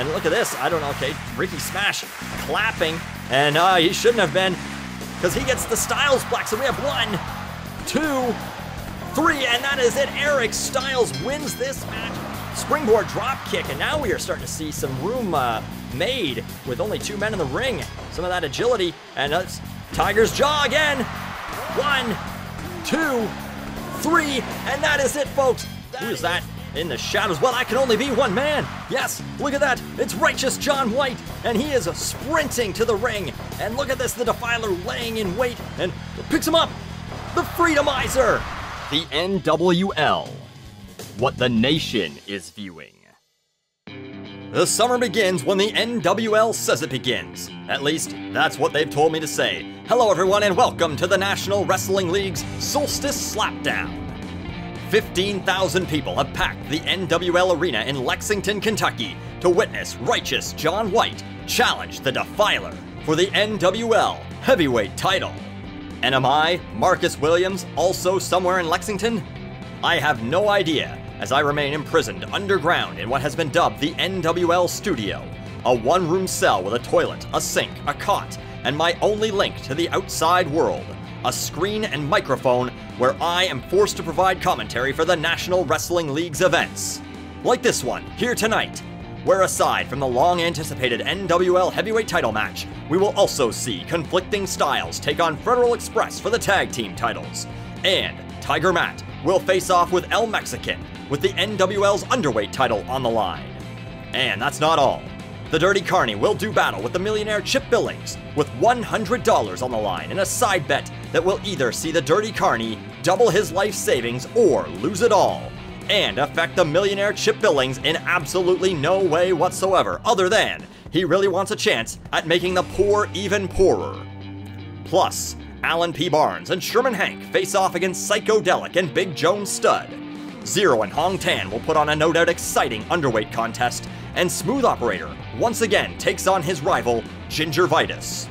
And look at this. I don't know. Okay, Ricky Smash clapping. And he shouldn't have been, because he gets the Styles Black. So we have 1, 2, 3, and that is it. Eric Styles wins this match. Springboard drop kick, and now we are starting to see some room made with only 2 men in the ring. Some of that agility, and it's Tiger's Jaw again. 1, 2, 3, and that is it, folks. Who is that in the shadows? Well, that can only be one man. Yes, look at that. It's Righteous John White, and he is sprinting to the ring. And look at this, the Defiler laying in wait and picks him up. The Freedomizer. The NWL. What the nation is viewing. The summer begins when the NWL says it begins. At least, that's what they've told me to say. Hello everyone and welcome to the National Wrestling League's Solstice Slapdown. 15,000 people have packed the NWL Arena in Lexington, Kentucky to witness Righteous John White challenge the Defiler for the NWL Heavyweight Title. And am I, Marcus Williams, also somewhere in Lexington? I have no idea, as I remain imprisoned underground in what has been dubbed the NWL Studio, a one-room cell with a toilet, a sink, a cot, and my only link to the outside world, a screen and microphone where I am forced to provide commentary for the National Wrestling League's events. Like this one, here tonight, where aside from the long-anticipated NWL Heavyweight Title match, we will also see Conflicting Stiles take on Fred-Earl Express for the tag team titles, and Tiger Matt will face off with El Mexican, with the NWL's Underweight Title on the line. And that's not all. The Dirty Carney will do battle with the millionaire Chip Billings, with $100 on the line in a side bet that will either see the Dirty Carney double his life savings or lose it all, and affect the millionaire Chip Billings in absolutely no way whatsoever, other than he really wants a chance at making the poor even poorer. Plus, Alan P. Barnes and Sherman Hank face off against Psychodelic and Big Joan Stud. Zero and Hong Tan will put on a no doubt exciting underweight contest, and Smooth Operator once again takes on his rival, Gingivitis.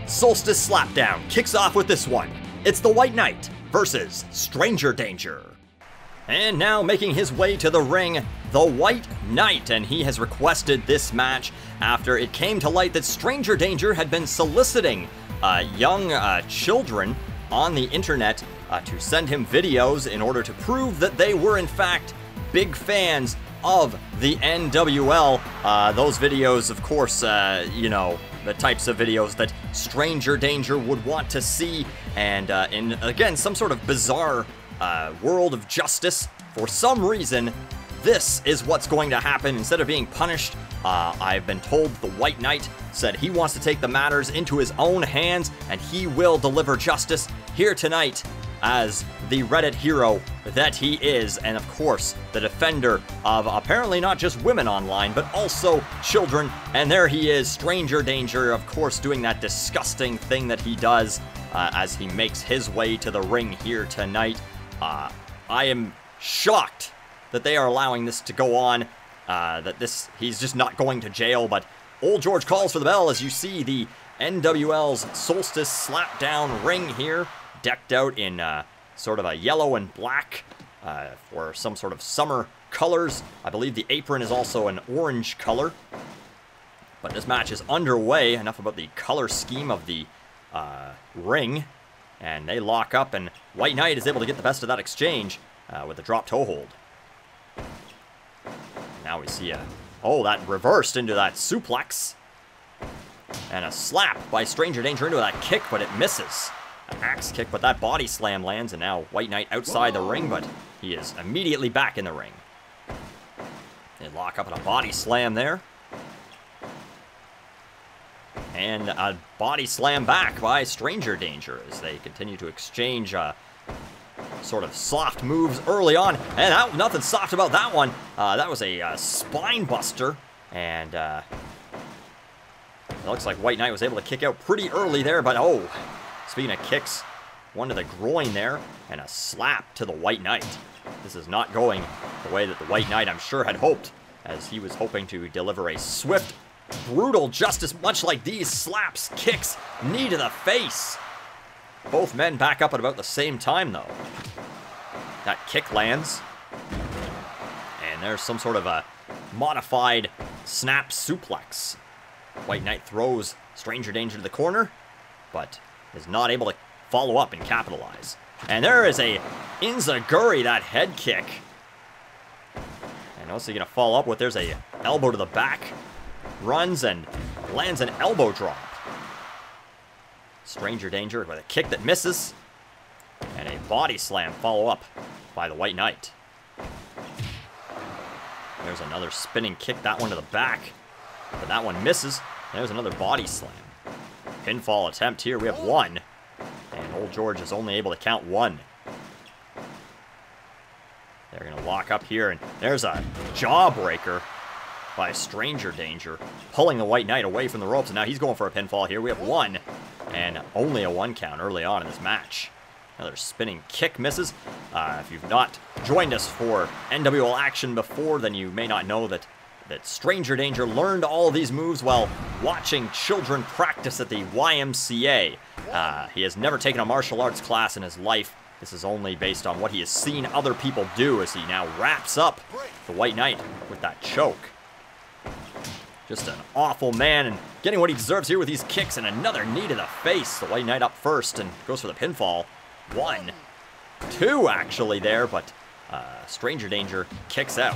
Solstice Slapdown kicks off with this one. It's the White Knight versus Stranger Danger. And now making his way to the ring, the White Knight, and he has requested this match after it came to light that Stranger Danger had been soliciting young children on the internet to send him videos in order to prove that they were in fact big fans of the NWL. Those videos, of course, you know, the types of videos that Stranger Danger would want to see, and in, again, some sort of bizarre world of justice, for some reason, this is what's going to happen. Instead of being punished, I've been told the White Knight said he wants to take the matters into his own hands, and he will deliver justice here tonight as the Reddit hero that he is, and of course, the defender of apparently not just women online, but also children. And there he is, Stranger Danger, of course, doing that disgusting thing that he does as he makes his way to the ring here tonight. I am shocked that they are allowing this to go on, he's just not going to jail, but Old George calls for the bell as you see the NWL's Solstice Slapdown ring here, decked out in sort of a yellow and black or some sort of summer colors. I believe the apron is also an orange color. But this match is underway. Enough about the color scheme of the ring. And they lock up, and White Knight is able to get the best of that exchange with a drop toe hold. Now we see that reversed into that suplex. And a slap by Stranger Danger into that kick, but it misses. An axe kick, but that body slam lands, and now White Knight outside the ring, but he is immediately back in the ring. They lock up in a body slam there. And a body slam back by Stranger Danger as they continue to exchange sort of soft moves early on. And nothing soft about that one. That was a spine buster, and it looks like White Knight was able to kick out pretty early there, but oh, speaking of kicks, one to the groin there, and a slap to the White Knight. This is not going the way that the White Knight, I'm sure, had hoped, as he was hoping to deliver a swift, brutal justice, much like these slaps, kicks, knee to the face. Both men back up at about the same time, though. That kick lands. And there's some sort of a modified snap suplex. White Knight throws Stranger Danger to the corner, but is not able to follow up and capitalize. And there is a Inzaguri, that head kick. And also going to follow up with, there's a elbow to the back. Runs and lands an elbow drop. Stranger Danger with a kick that misses. And a body slam follow up by the White Knight. There's another spinning kick, that one to the back. But that one misses. There's another body slam. Pinfall attempt here, we have one. And Old George is only able to count one. They're going to lock up here, and there's a jawbreaker by Stranger Danger, pulling the White Knight away from the ropes, and now he's going for a pinfall here. We have one, and only a 1 count early on in this match. Another spinning kick misses. If you've not joined us for NWL action before, then you may not know that Stranger Danger learned all of these moves while watching children practice at the YMCA. He has never taken a martial arts class in his life. This is only based on what he has seen other people do, as he now wraps up the White Knight with that choke. Just an awful man, and getting what he deserves here with these kicks, and another knee to the face. The White Knight up first and goes for the pinfall. 1, 2 actually there, but Stranger Danger kicks out.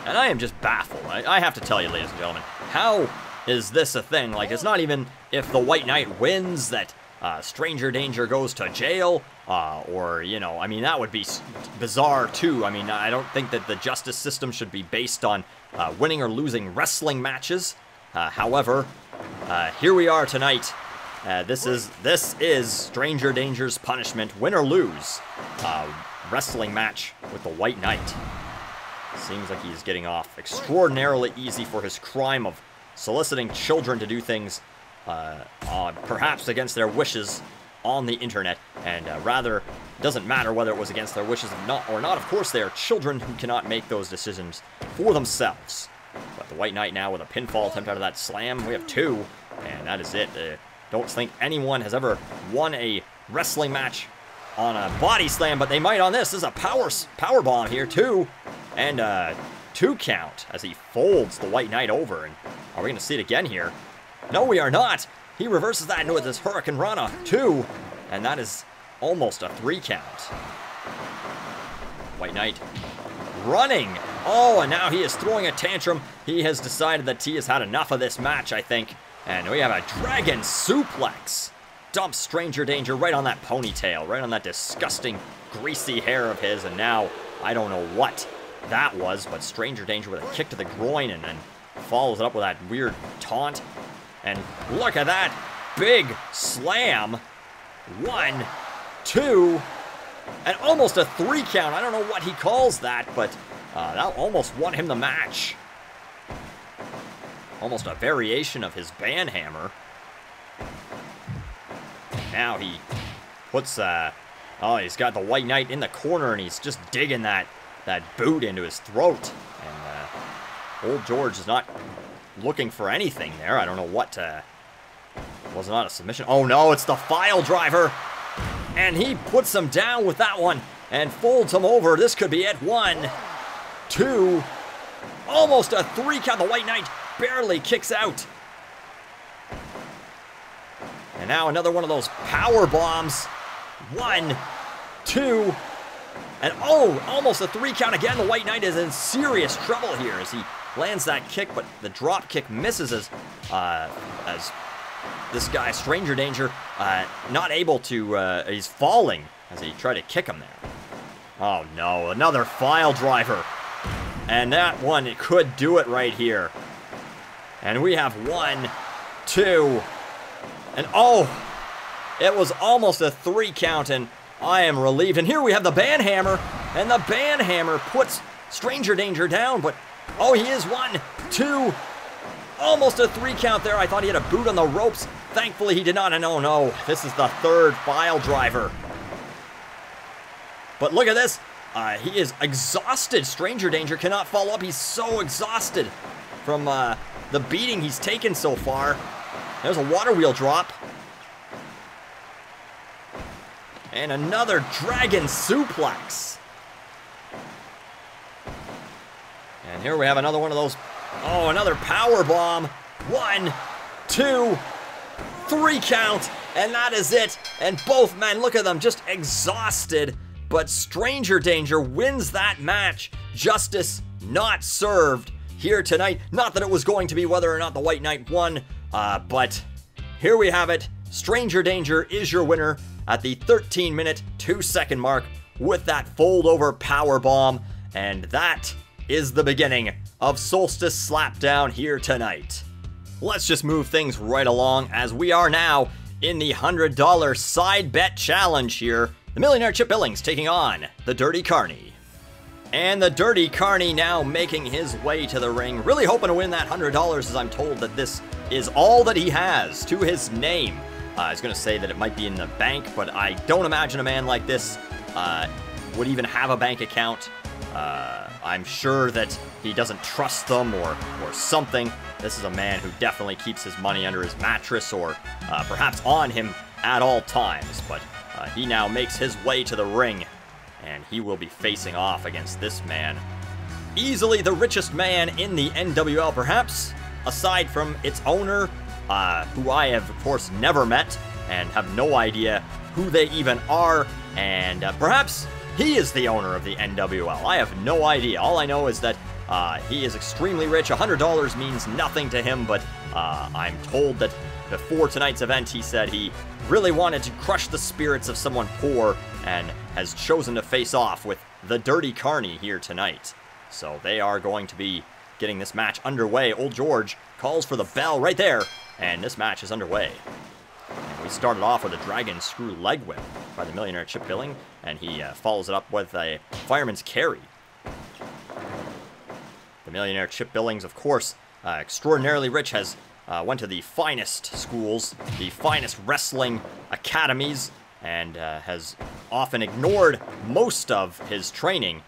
And I am just baffled. I have to tell you, ladies and gentlemen, how is this a thing? Like, it's not even if the White Knight wins that Stranger Danger goes to jail, or, you know, I mean, that would be bizarre too. I mean, I don't think that the justice system should be based on winning or losing wrestling matches. However, here we are tonight. This is Stranger Danger's punishment, win or lose. Wrestling match with the White Knight. Seems like he's getting off extraordinarily easy for his crime of soliciting children to do things perhaps against their wishes on the internet, and rather, it doesn't matter whether it was against their wishes or not. Of course, they are children who cannot make those decisions for themselves. But the White Knight now with a pinfall attempt out of that slam. We have 2, and that is it. Don't think anyone has ever won a wrestling match on a body slam, but they might on this. This is a power bomb here, 2, and 2 count as he folds the White Knight over. And are we going to see it again here? No, we are not. He reverses that into this Hurricane Rana, 2, and that is almost a 3 count. White Knight running. Oh, and now he is throwing a tantrum. He has decided that he has had enough of this match, I think. And we have a dragon suplex. Dumps Stranger Danger right on that ponytail, right on that disgusting, greasy hair of his. And now, I don't know what that was, but Stranger Danger with a kick to the groin, and then follows it up with that weird taunt. And look at that big slam. 1, 2, and almost a 3 count. I don't know what he calls that, but that almost won him the match. Almost a variation of his banhammer. Now he puts, oh, he's got the White Knight in the corner, and he's just digging that boot into his throat. And Old George is not looking for anything there. I don't know what, was not a submission. Oh no, it's the file driver. And he puts him down with that one and folds him over. This could be it. 1, 2, almost a 3 count. The White Knight barely kicks out. And now another one of those power bombs. 1, 2, and oh, almost a 3 count again. The White Knight is in serious trouble here as he lands that kick, but the drop kick misses as this guy, Stranger Danger, not able to, he's falling as he tried to kick him there. Oh no, another file driver. And that one, it could do it right here. And we have 1, 2, and oh, it was almost a 3 count, and I am relieved. And here we have the banhammer, and the banhammer puts Stranger Danger down, but oh, he is 1, 2, almost a 3 count there. I thought he had a boot on the ropes. Thankfully, he did not. And oh no, this is the 3rd file driver. But look at this. He is exhausted. Stranger Danger cannot follow up. He's so exhausted from the beating he's taken so far. There's a water wheel drop. And another dragon suplex. And here we have another one of those. Oh, another power bomb. 1, 2, 3 count. And that is it. And both men, look at them, just exhausted. But Stranger Danger wins that match. Justice not served here tonight. Not that it was going to be whether or not the White Knight won, but here we have it. Stranger Danger is your winner at the 13-minute, 2-second mark with that fold-over power bomb. And that is the beginning of Solstice Slapdown here tonight. Let's just move things right along as we are now in the $100 side bet challenge here. The Millionaire Chip Billings taking on the Dirty Carney. And the Dirty Carney now making his way to the ring, really hoping to win that $100 as I'm told that this is all that he has to his name. I was going to say that it might be in the bank, but I don't imagine a man like this would even have a bank account. I'm sure that he doesn't trust them or something. This is a man who definitely keeps his money under his mattress or perhaps on him at all times. But he now makes his way to the ring, and he will be facing off against this man. Easily the richest man in the NWL, perhaps, aside from its owner, who I have, of course, never met and have no idea who they even are. And perhaps he is the owner of the NWL. I have no idea. All I know is that he is extremely rich. $100 means nothing to him, but I'm told that before tonight's event, he said he really wanted to crush the spirits of someone poor and has chosen to face off with the Dirty Carney here tonight. So they are going to be getting this match underway. Old George calls for the bell right there, and this match is underway. And we started off with a dragon screw leg whip by the Millionaire Chip Billing, and he follows it up with a fireman's carry. The Millionaire Chip Billings, of course, extraordinarily rich, has went to the finest schools, the finest wrestling academies, and has often ignored most of his training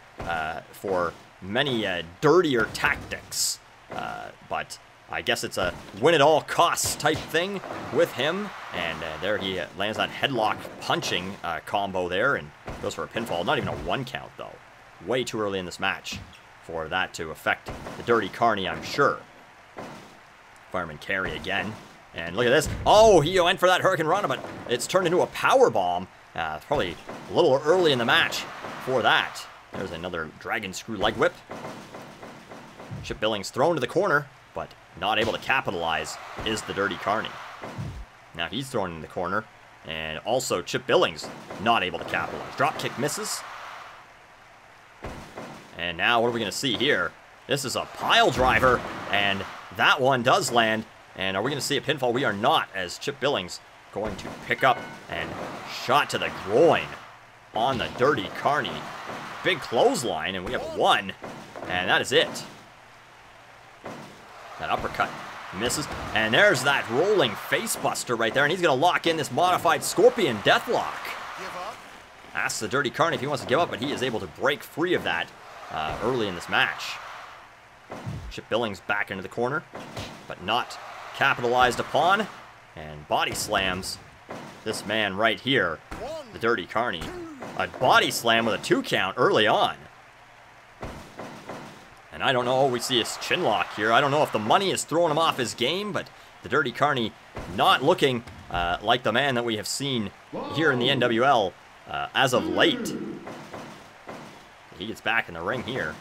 for many dirtier tactics. But I guess it's a win-at-all-costs type thing with him. And there he lands that headlock punching combo there and goes for a pinfall. Not even a 1 count, though. Way too early in this match for that to affect the Dirty Carney, I'm sure. Fireman carry again. And look at this. Oh, he went for that Hurricane Rana, but it's turned into a power bomb. Probably a little early in the match for that. There's another dragon screw leg whip. Chip Billings thrown to the corner, but not able to capitalize is the Dirty Carney. Now he's thrown in the corner, and also Chip Billings not able to capitalize. Drop kick misses. And now what are we going to see here? This is a pile driver, and that one does land. And are we going to see a pinfall? We are not, as Chip Billings going to pick up and shot to the groin on the Dirty Carney. Big clothesline, and we have 1, and that is it. That uppercut misses, and there's that rolling facebuster right there, and he's going to lock in this modified Scorpion Deathlock. Asks the Dirty Carney if he wants to give up, but he is able to break free of that early in this match. Chip Billings back into the corner, but not capitalized upon, and body slams this man right here, the Dirty Carney. A body slam with a 2 count early on. And I don't know, we see his chin lock here. I don't know if the money is throwing him off his game, but the Dirty Carney not looking like the man that we have seen here in the NWL as of late. He gets back in the ring here.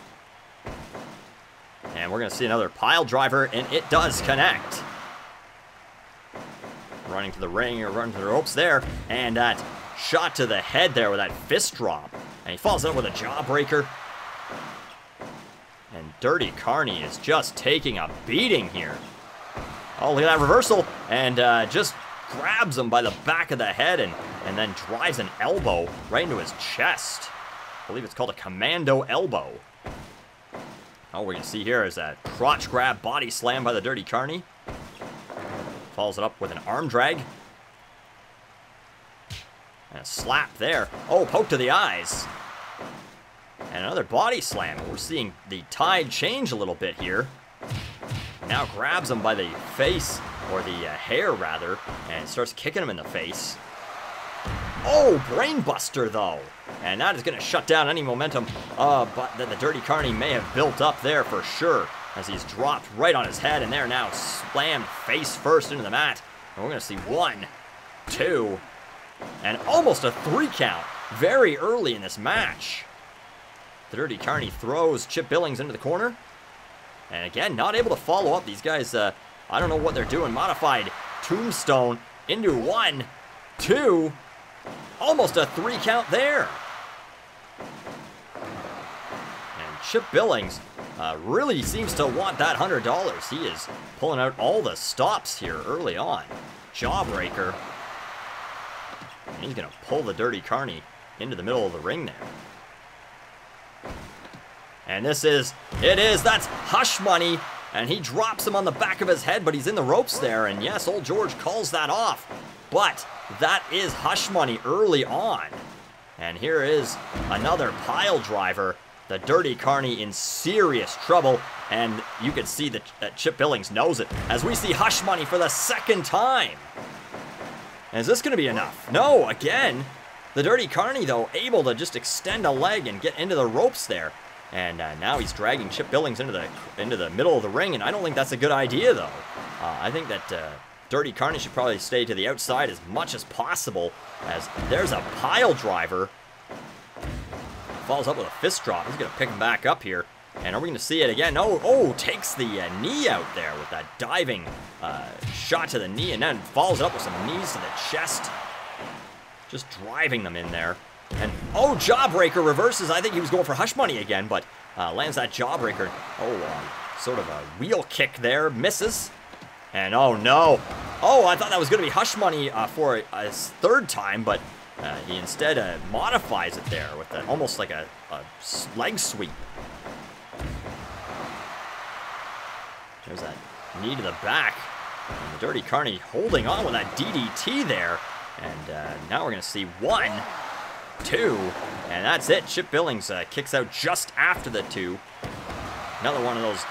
And we're going to see another pile driver, and it does connect. Running to the ring, or running to the ropes there, and that shot to the head there with that fist drop. And he follows it up with a jawbreaker. And Dirty Carney is just taking a beating here. Oh, look at that reversal. And just grabs him by the back of the head and then drives an elbow right into his chest. I believe it's called a commando elbow. All we're going to see here is that crotch grab body slam by the Dirty Carney. Follows it up with an arm drag. And a slap there. Oh, poke to the eyes. And another body slam. We're seeing the tide change a little bit here. Now grabs him by the face, or the hair rather, and starts kicking him in the face. Oh, brainbuster though. And that is going to shut down any momentum but that the Dirty Carney may have built up there for sure, as he's dropped right on his head, and they're now slammed face first into the mat. And we're going to see 1, 2, and almost a 3 count very early in this match. The Dirty Carney throws Chip Billings into the corner. And again, not able to follow up. These guys, I don't know what they're doing. Modified tombstone into 1, 2, almost a 3 count there. And Chip Billings really seems to want that $100. He is pulling out all the stops here early on. Jawbreaker. And he's going to pull the Dirty Carney into the middle of the ring there. And that's Hush Money. And he drops him on the back of his head, but he's in the ropes there. And yes, old George calls that off. But that is Hush Money early on. And here is another pile driver. The Dirty Carney in serious trouble. And you can see that Chip Billings knows it, as we see Hush Money for the 2nd time. And is this going to be enough? No, again. The Dirty Carney, though, able to just extend a leg and get into the ropes there. And now he's dragging Chip Billings into the middle of the ring, and I don't think that's a good idea, though. I think that Dirty Carney should probably stay to the outside as much as possible, as there's a pile driver. Falls up with a fist drop. He's going to pick him back up here. And are we going to see it again? Oh, takes the knee out there with that diving shot to the knee, and then follows it up with some knees to the chest. Just driving them in there. And, oh, Jawbreaker reverses. I think he was going for Hush Money again, but lands that Jawbreaker. Sort of a wheel kick there. Misses. And, oh, no. Oh, I thought that was going to be Hush Money for a 3rd time, but he instead modifies it there with almost like a leg sweep. There's that knee to the back. And the Dirty Carney holding on with that DDT there. And now we're going to see 1, 2, and that's it. Chip Billings kicks out just after the 2. Another one of those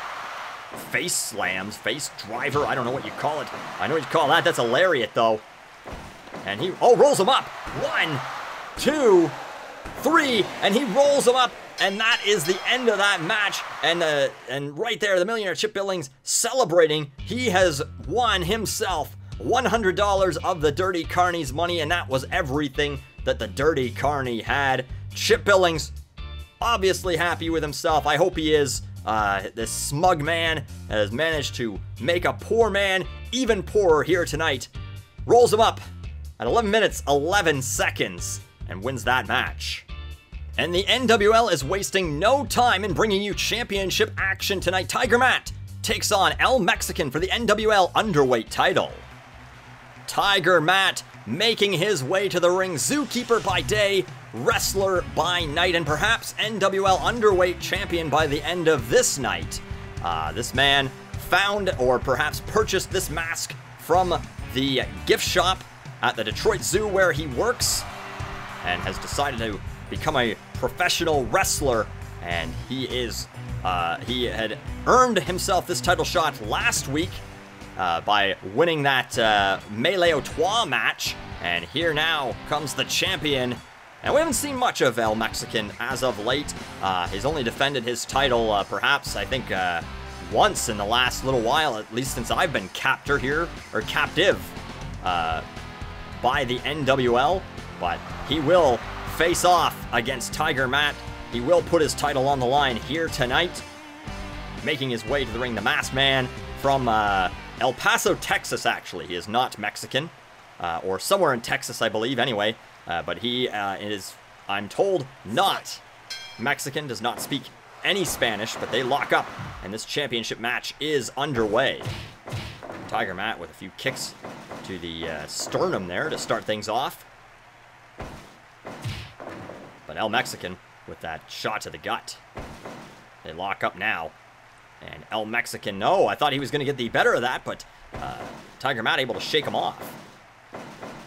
face slams, face driver, I don't know what you call it. I know what you call that. That's a lariat, though. And he, rolls him up. 1, 2, 3, and he rolls him up. And that is the end of that match. And right there, the millionaire Chip Billings celebrating. He has won himself $100 of the Dirty Carney's money, and that was everything that the Dirty Carney had. Chip Billings, obviously happy with himself. I hope he is. This smug man has managed to make a poor man even poorer here tonight. Rolls him up at 11 minutes, 11 seconds, and wins that match. And the NWL is wasting no time in bringing you championship action tonight. Tiger Matt takes on El Mexican for the NWL Underweight Title. Tiger Matt making his way to the ring, zookeeper by day, wrestler by night, and perhaps NWL Underweight champion by the end of this night. This man found, or perhaps purchased, this mask from the gift shop at the Detroit Zoo where he works, and has decided to become a professional wrestler. And he had earned himself this title shot last week by winning that Melee au Trois match. And here now comes the champion. And we haven't seen much of El Mexican as of late. He's only defended his title, perhaps, I think, once in the last little while, at least since I've been captive by the NWL. But he will face off against Tiger Matt. He will put his title on the line here tonight. Making his way to the ring, the masked man from El Paso, Texas, actually. He is not Mexican, or somewhere in Texas, I believe, anyway. But he is, I'm told, not Mexican, does not speak any Spanish, but they lock up, and this championship match is underway. Tiger Matt with a few kicks to the sternum there to start things off. But El Mexican with that shot to the gut. They lock up now. And El Mexican, no, I thought he was going to get the better of that, but Tiger Matt able to shake him off.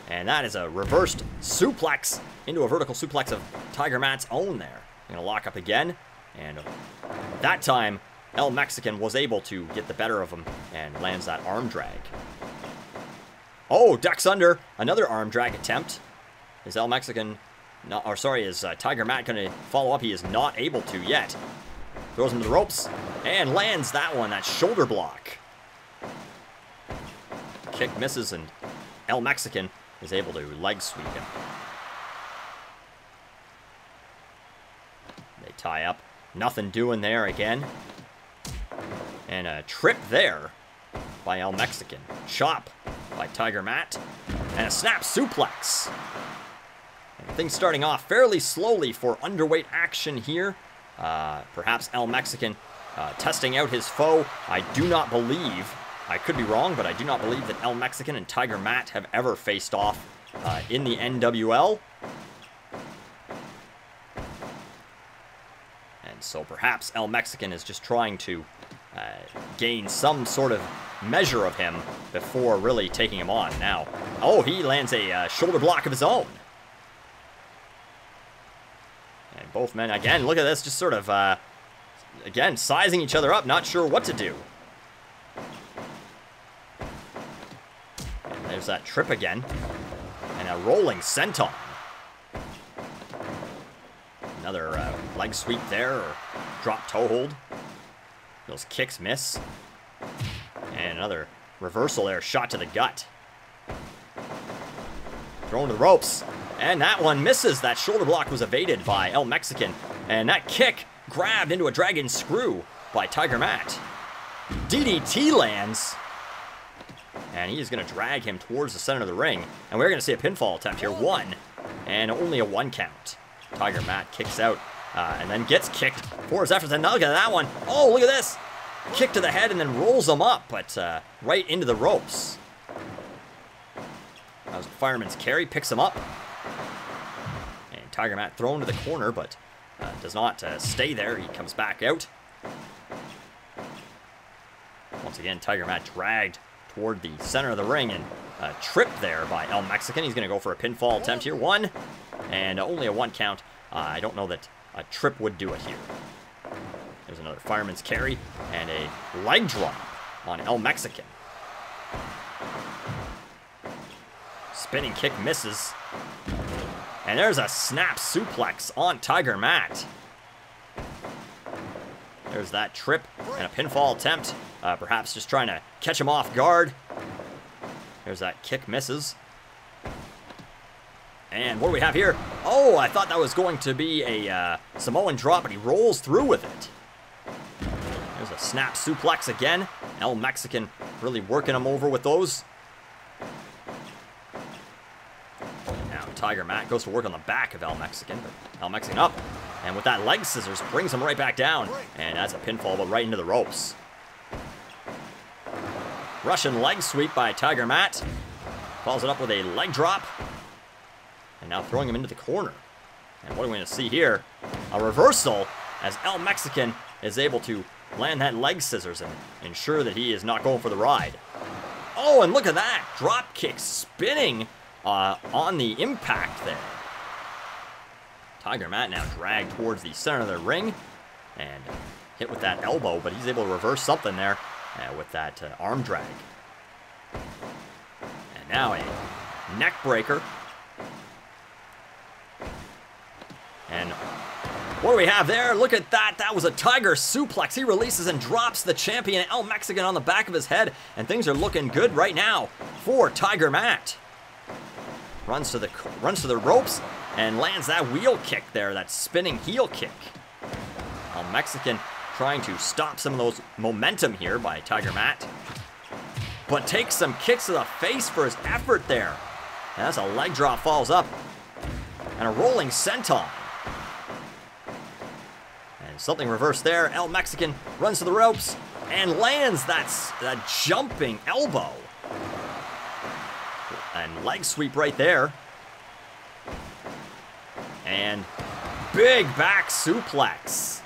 And that is a reversed suplex into a vertical suplex of Tiger Matt's own there. Going to lock up again. And that time, El Mexican was able to get the better of him and lands that arm drag. Oh, ducks under. Another arm drag attempt. Is El Mexican, not, or sorry, is Tiger Matt going to follow up? He is not able to yet. Throws him to the ropes and lands that one, that shoulder block. Kick misses and El Mexican is able to leg sweep him. They tie up. Nothing doing there again. And a trip there by El Mexican. Chop by Tiger Matt. And a snap suplex. And things starting off fairly slowly for underweight action here. Perhaps El Mexican testing out his foe. I do not believe, I could be wrong, but I do not believe that El Mexican and Tiger Matt have ever faced off in the NWL. And so perhaps El Mexican is just trying to gain some sort of measure of him before really taking him on. Now, oh, he lands a shoulder block of his own. And both men, again, look at this, just sort of, again, sizing each other up, not sure what to do. And there's that trip again. And a rolling senton. Another leg sweep there, or drop toe hold. Those kicks miss. And another reversal there, shot to the gut. Thrown to the ropes. And that one misses. That shoulder block was evaded by El Mexican. And that kick grabbed into a dragon screw by Tiger Matt. DDT lands. And he is going to drag him towards the center of the ring. And we're going to see a pinfall attempt here. 1. And only a 1 count. Tiger Matt kicks out. And then gets kicked for his efforts. And now look at that one. Oh, look at this. Kick to the head and then rolls him up. But right into the ropes. That was a fireman's carry. Picks him up. And Tiger Matt thrown to the corner, but does not stay there. He comes back out. Once again, Tiger Matt dragged toward the center of the ring and tripped there by El Mexican. He's going to go for a pinfall attempt here. 1. And only a 1 count. I don't know that a trip would do it here. There's another fireman's carry and a leg drop on El Mexican. Spinning kick misses. And there's a snap suplex on Tiger Matt. There's that trip and a pinfall attempt. Perhaps just trying to catch him off guard. There's that kick misses. And what do we have here? Oh, I thought that was going to be a Samoan drop, but he rolls through with it. There's a snap suplex again. El Mexican really working him over with those. Now Tiger Matt goes to work on the back of El Mexican, but El Mexican up. And with that leg scissors, brings him right back down. And that's a pinfall, but right into the ropes. Russian leg sweep by Tiger Matt. Follows it up with a leg drop. And now throwing him into the corner. And what are we going to see here? A reversal as El Mexican is able to land that leg scissors and ensure that he is not going for the ride. Oh, and look at that. Drop kick spinning on the impact there. Tiger Matt now dragged towards the center of the ring and hit with that elbow, but he's able to reverse something there with that arm drag. And now a neck breaker. And what do we have there? Look at that. That was a Tiger suplex. He releases and drops the champion El Mexican on the back of his head. And things are looking good right now for Tiger Matt. Runs to the ropes and lands that wheel kick there, that spinning heel kick. El Mexican trying to stop some of those momentum here by Tiger Matt. But takes some kicks to the face for his effort there. And that's a leg drop, falls up. And a rolling senton. Something reversed there. El Mexican runs to the ropes and lands that jumping elbow. And leg sweep right there. And big back suplex.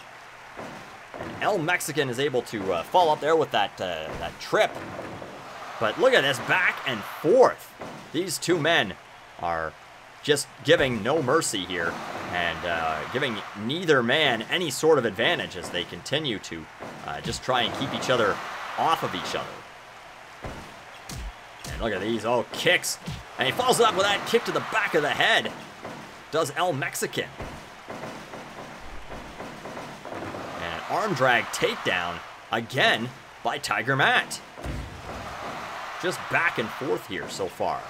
And El Mexican is able to fall up there with that trip. But look at this, back and forth. These two men are just giving no mercy here, and giving neither man any sort of advantage as they continue to just try and keep each other off of each other. And look at these, oh, kicks And he follows it up with that kick to the back of the head. Does El Mexican. And an arm drag takedown again by Tiger Matt. Just back and forth here so far.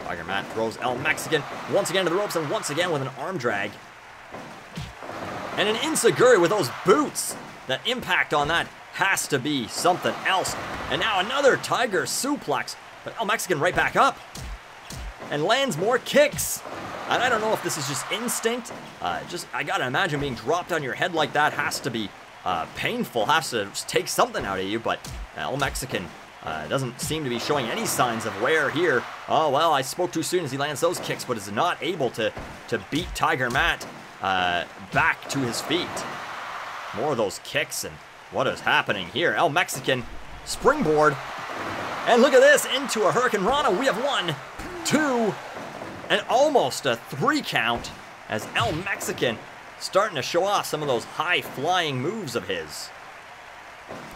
Tiger Matt throws El Mexican once again to the ropes and once again with an arm drag. And an enziguri with those boots. The impact on that has to be something else. And now another Tiger suplex. But El Mexican right back up. And lands more kicks. And I don't know if this is just instinct. I gotta imagine being dropped on your head like that has to be painful. Has to take something out of you. But El Mexican doesn't seem to be showing any signs of wear here. Oh, well, I spoke too soon as he lands those kicks, but is not able to beat Tiger Matt back to his feet. More of those kicks, and what is happening here? El Mexican springboard. And look at this, into a Hurricane Rana. We have 1, 2, and almost a 3 count as El Mexican starting to show off some of those high-flying moves of his.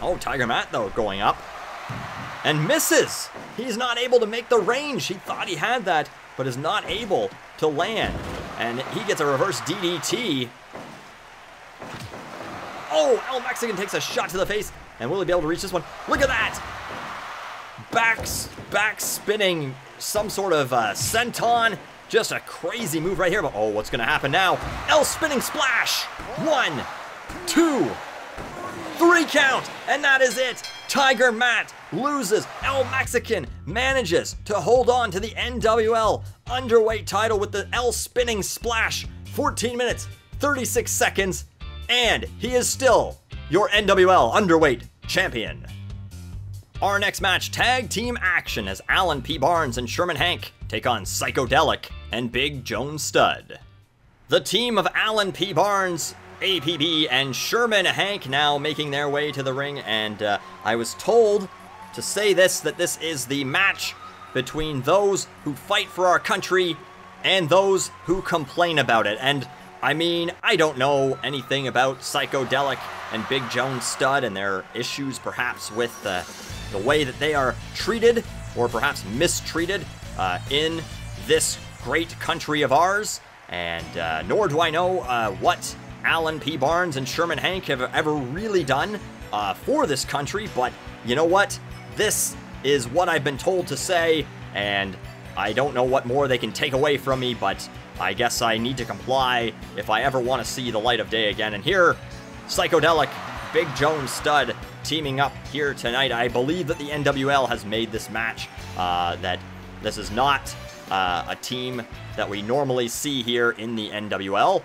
Oh, Tiger Matt, though, going up. And misses. He's not able to make the range. He thought he had that, but is not able to land. And he gets a reverse DDT. Oh, El Mexican takes a shot to the face. And will he be able to reach this one? Look at that. Back spinning, some sort of senton. Just a crazy move right here. But oh, what's going to happen now? El spinning splash. 1, 2, 3 count. And that is it. Tiger Matt loses. El Mexican manages to hold on to the NWL Underweight title with the El spinning splash. 14 minutes, 36 seconds, and he is still your NWL Underweight champion. Our next match, tag team action, as Alan P. Barnes and Sherman Hank take on Psychedelic and Big Joan Studd. The team of Alan P. Barnes, APB, and Sherman Hank now making their way to the ring, and I was told to say that this is the match between those who fight for our country and those who complain about it. And I mean, I don't know anything about Psychedelic and Big Joan Studd and their issues perhaps with the way that they are treated or perhaps mistreated in this great country of ours, and nor do I know what Alan P. Barnes and Sherman Hank have ever really done for this country, but you know what? This is what I've been told to say, and I don't know what more they can take away from me, but I guess I need to comply if I ever want to see the light of day again. And here, Psychedelic, Big Joan Studd teaming up here tonight. I believe that the NWL has made this match, that this is not a team that we normally see here in the NWL.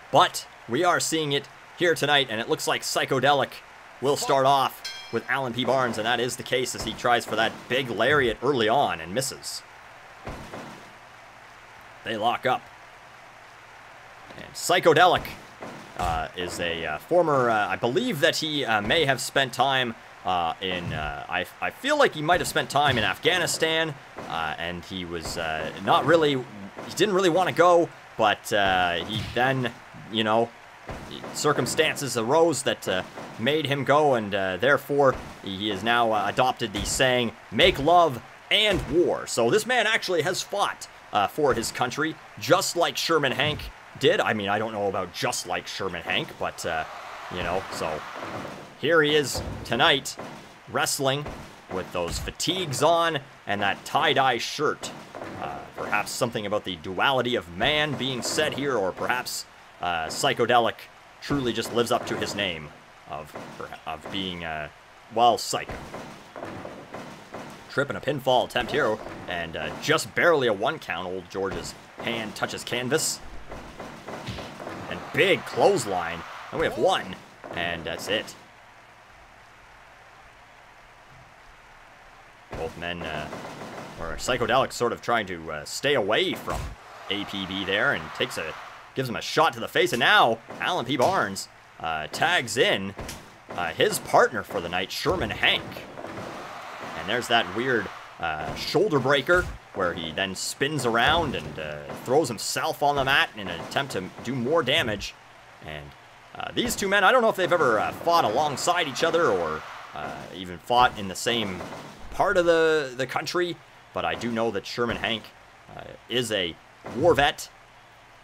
But we are seeing it here tonight, and it looks like Psychedelic will start off with Alan P. Barnes, and that is the case as he tries for that big lariat early on and misses. They lock up. And Psychedelic is a former, I believe that he may have spent time I feel like he might have spent time in Afghanistan, and he was not really, he didn't really want to go, but he then, you know, circumstances arose that made him go, and therefore he has now adopted the saying, make love and war. So this man actually has fought for his country, just like Sherman Hank did. I mean, I don't know about just like Sherman Hank, but, you know, so here he is tonight, wrestling with those fatigues on and that tie-dye shirt. Perhaps something about the duality of man being said here, or perhaps Psychedelic truly just lives up to his name of being, well, psycho. Trip and a pinfall attempt here, and just barely a 1 count. Old George's hand touches canvas. And big clothesline. And we have 1, and that's it. Both men, or Psychedelic, sort of trying to stay away from APB there, and gives him a shot to the face. And now Alan P. Barnes tags in his partner for the night, Sherman Hank. And there's that weird shoulder breaker where he then spins around and throws himself on the mat in an attempt to do more damage. And these two men, I don't know if they've ever fought alongside each other or even fought in the same part of the country, but I do know that Sherman Hank is a war vet,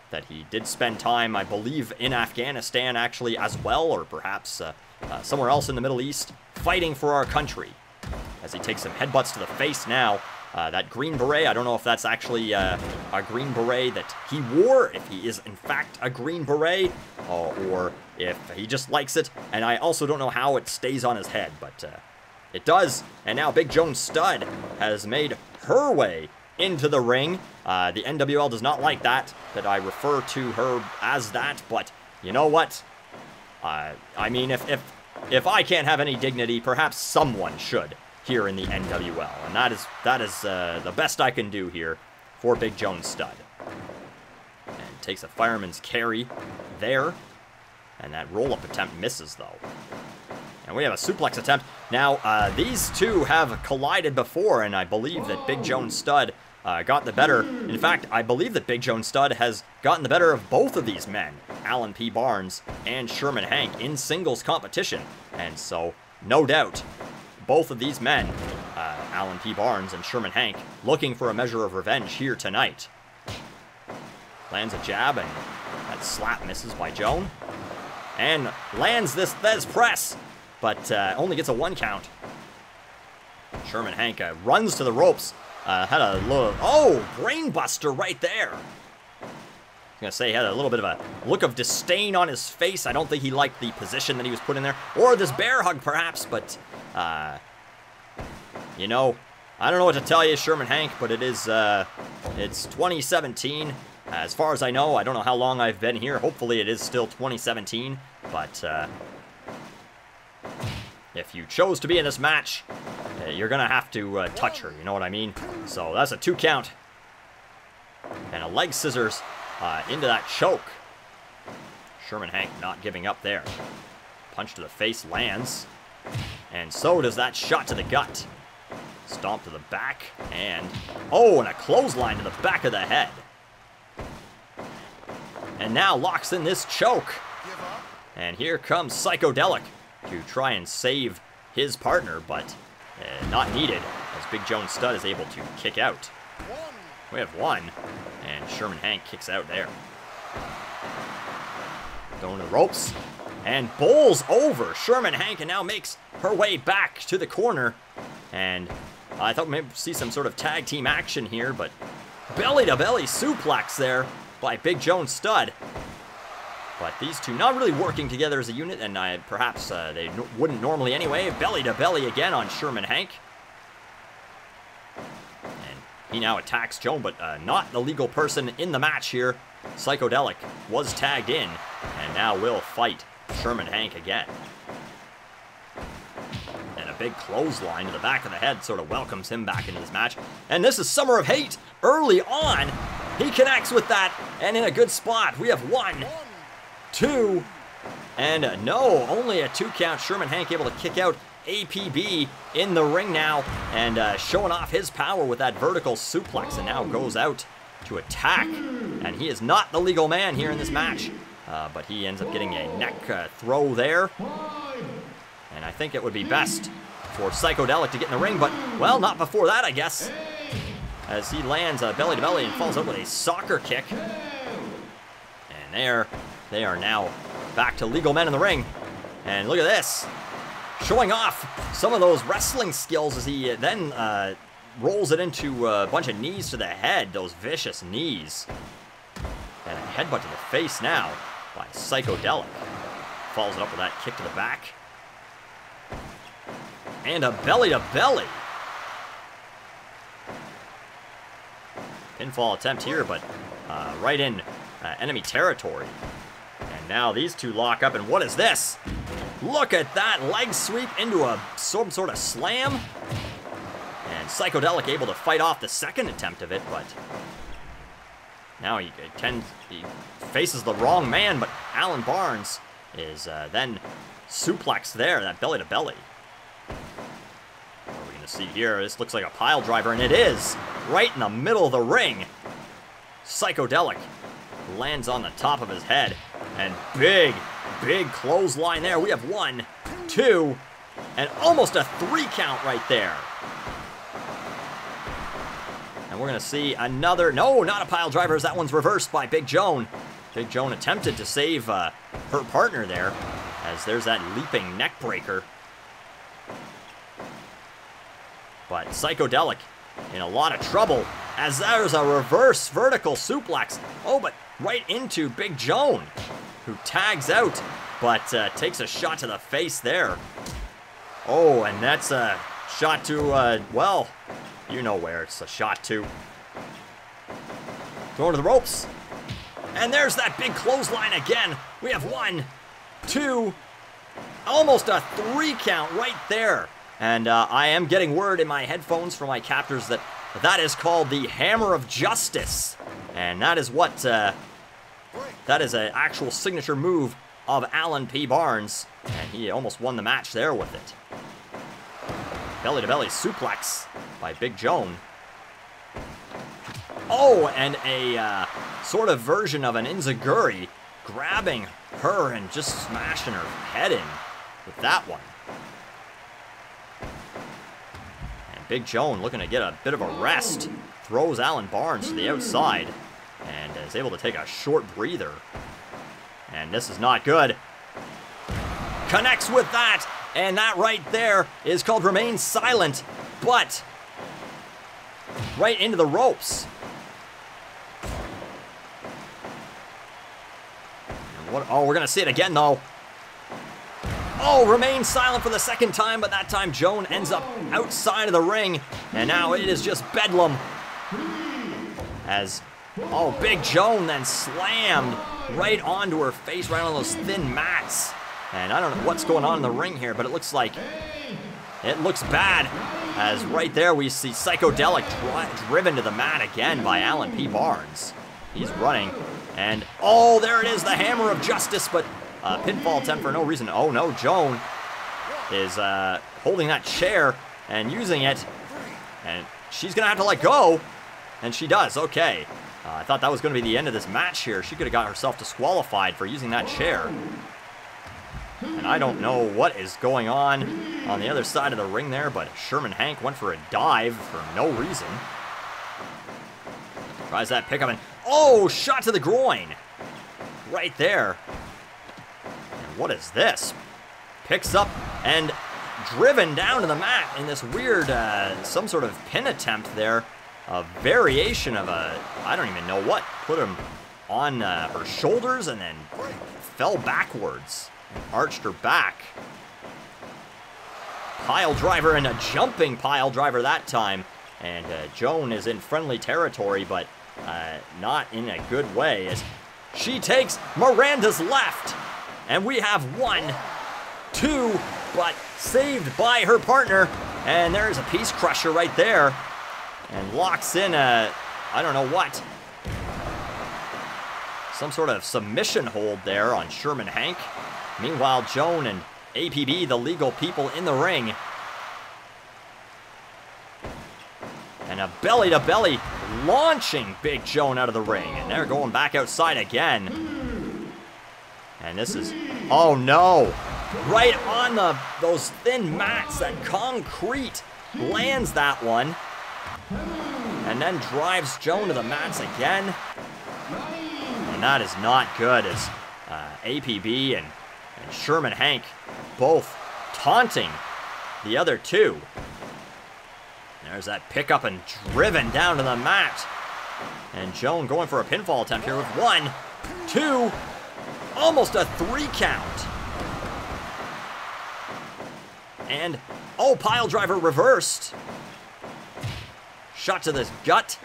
that he did spend time, I believe, in Afghanistan actually as well, or perhaps somewhere else in the Middle East, fighting for our country. As he takes some headbutts to the face now. That green beret, I don't know if that's actually a green beret that he wore, if he is in fact a green beret, or if he just likes it. And I also don't know how it stays on his head, but it does. And now Big Joan Studd has made her way into the ring. The NWL does not like that I refer to her as that, but you know what? I mean, if I can't have any dignity, perhaps someone should here in the NWL, and that is the best I can do here for Big Joan Studd. And takes a fireman's carry there, and that roll-up attempt misses though. And we have a suplex attempt. Now, these two have collided before, and I believe that Big Joan Studd got the better. In fact, I believe that Big Joan Studd has gotten the better of both of these men, Alan P. Barnes and Sherman Hank, in singles competition. And so, no doubt, both of these men, Alan P. Barnes and Sherman Hank, looking for a measure of revenge here tonight. Lands a jab, and that slap misses by Joan. And lands this press, but only gets a 1 count. Sherman Hank runs to the ropes. Had a little, brainbuster right there. I was gonna say he had a little bit of a look of disdain on his face. I don't think he liked the position that he was put in there, or this bear hug perhaps, but you know, I don't know what to tell you, Sherman Hank, but it's 2017. As far as I know, I don't know how long I've been here. Hopefully it is still 2017, but if you chose to be in this match, you're gonna have to touch her, you know what I mean? So that's a 2 count. And a leg scissors into that choke. Sherman Hank not giving up there. Punch to the face lands. And so does that shot to the gut. Stomp to the back, and a clothesline to the back of the head. And now locks in this choke. And here comes Psychedelic to try and save his partner, but not needed, as Big Joan Studd is able to kick out. We have 1, and Sherman Hank kicks out there. Going to the ropes, and bowls over Sherman Hank, and now makes her way back to the corner. And I thought maybe see some sort of tag team action here, but belly-to-belly suplex there by Big Joan Studd. But these two not really working together as a unit, and perhaps they wouldn't normally anyway. Belly-to-belly again on Sherman Hank. And he now attacks Joan, but not the legal person in the match here. Psychedelic was tagged in, and now will fight Sherman Hank again. And a big clothesline to the back of the head sort of welcomes him back into this match. And this is Summer of Hate early on. He connects with that, and in a good spot. We have 1, 2, and no, only a 2 count. Sherman Hank able to kick out APB in the ring now, and showing off his power with that vertical suplex, and now goes out to attack. And he is not the legal man here in this match, but he ends up getting a neck throw there. And I think it would be best for Psychedelic to get in the ring, but, well, not before that, I guess, as he lands belly-to-belly and falls out with a soccer kick. And there, they are now back to legal men in the ring. And look at this, showing off some of those wrestling skills as he then rolls it into a bunch of knees to the head, those vicious knees. And a headbutt to the face now by Psychedelic. Follows it up with that kick to the back. And a belly-to-belly. Pinfall attempt here, but right in enemy territory. And now these two lock up, and what is this? Look at that leg sweep into some sort of slam. And Psychedelic able to fight off the second attempt of it, but now he faces the wrong man, but Alan Barnes is then suplexed there, that belly-to-belly. What are we going to see here? This looks like a pile driver, and it is, right in the middle of the ring. Psychedelic lands on the top of his head, and big clothesline there. We have 1, 2, and almost a 3 count right there. And we're going to see another, no, not a pile driver, as that one's reversed by Big Joan. Big Joan attempted to save her partner there, as there's that leaping neck breaker. But Psychedelic in a lot of trouble, as there's a reverse vertical suplex. Oh, but right into Big Joan, who tags out, but takes a shot to the face there. Oh, and that's a shot to, well, you know where it's a shot to. Thrown to the ropes. And there's that big clothesline again. We have 1, 2, almost a 3 count right there. And I am getting word in my headphones from my captors that that is called the Hammer of Justice. And that is what, that is an actual signature move of Alan P. Barnes. And he almost won the match there with it. Belly-to-belly suplex by Big Joan. Oh, and a sort of version of an Enziguri, grabbing her and just smashing her head in with that one. And Big Joan looking to get a bit of a rest. Throws Alan Barnes to the outside and is able to take a short breather. And this is not good. Connects with that. And that right there is called Remain Silent, but right into the ropes. And what, oh, we're going to see it again, though. Oh, Remain Silent for the second time, but that time Joan ends up outside of the ring. And now it is just bedlam. As, oh, Big Joan then slammed right onto her face, right on those thin mats. And I don't know what's going on in the ring here, but it looks like it looks bad. As right there we see Psychedelic driven to the mat again by Alan P. Barnes. He's running, and oh, there it is, the Hammer of Justice, but pinfall attempt for no reason. Oh no, Joan is holding that chair and using it, and she's gonna have to let go, and she does. Okay, I thought that was gonna be the end of this match here. She could have got herself disqualified for using that chair. And I don't know what is going on the other side of the ring there, but Sherman Hank went for a dive for no reason. Tries that pickup and, oh, shot to the groin. Right there. And what is this? Picks up and driven down to the mat in this weird, some sort of pin attempt there. A variation of a, I don't even know what. Put him on her shoulders and then fell backwards. Arched her back. Pile driver and a jumping pile driver that time. And Joan is in friendly territory, but not in a good way, as she takes Miranda's left. And we have 1, 2, but saved by her partner. And there's a piece crusher right there. And locks in a, I don't know what. Some sort of submission hold there on Sherman Hank. Meanwhile, Joan and APB, the legal people in the ring. And a belly-to-belly launching Big Joan out of the ring. And they're going back outside again. And this is, oh no. Right on those thin mats, that concrete lands that one. And then drives Joan to the mats again. And that is not good, as APB and Sherman Hank both taunting the other two. There's that pickup and driven down to the mat. And Joan going for a pinfall attempt here with 1, 2, almost a 3 count. And, oh, pile driver reversed. Shot to the gut.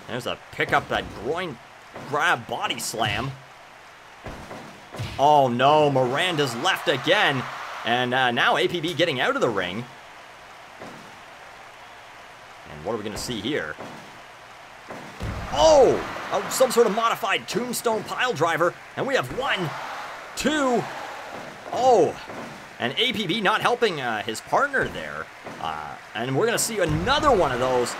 There's a pickup, that groin grab body slam. Oh no, Miranda's left again. And now APB getting out of the ring. And what are we going to see here? Oh, some sort of modified tombstone pile driver. And we have 1, 2, oh, and APB not helping his partner there. And we're going to see another one of those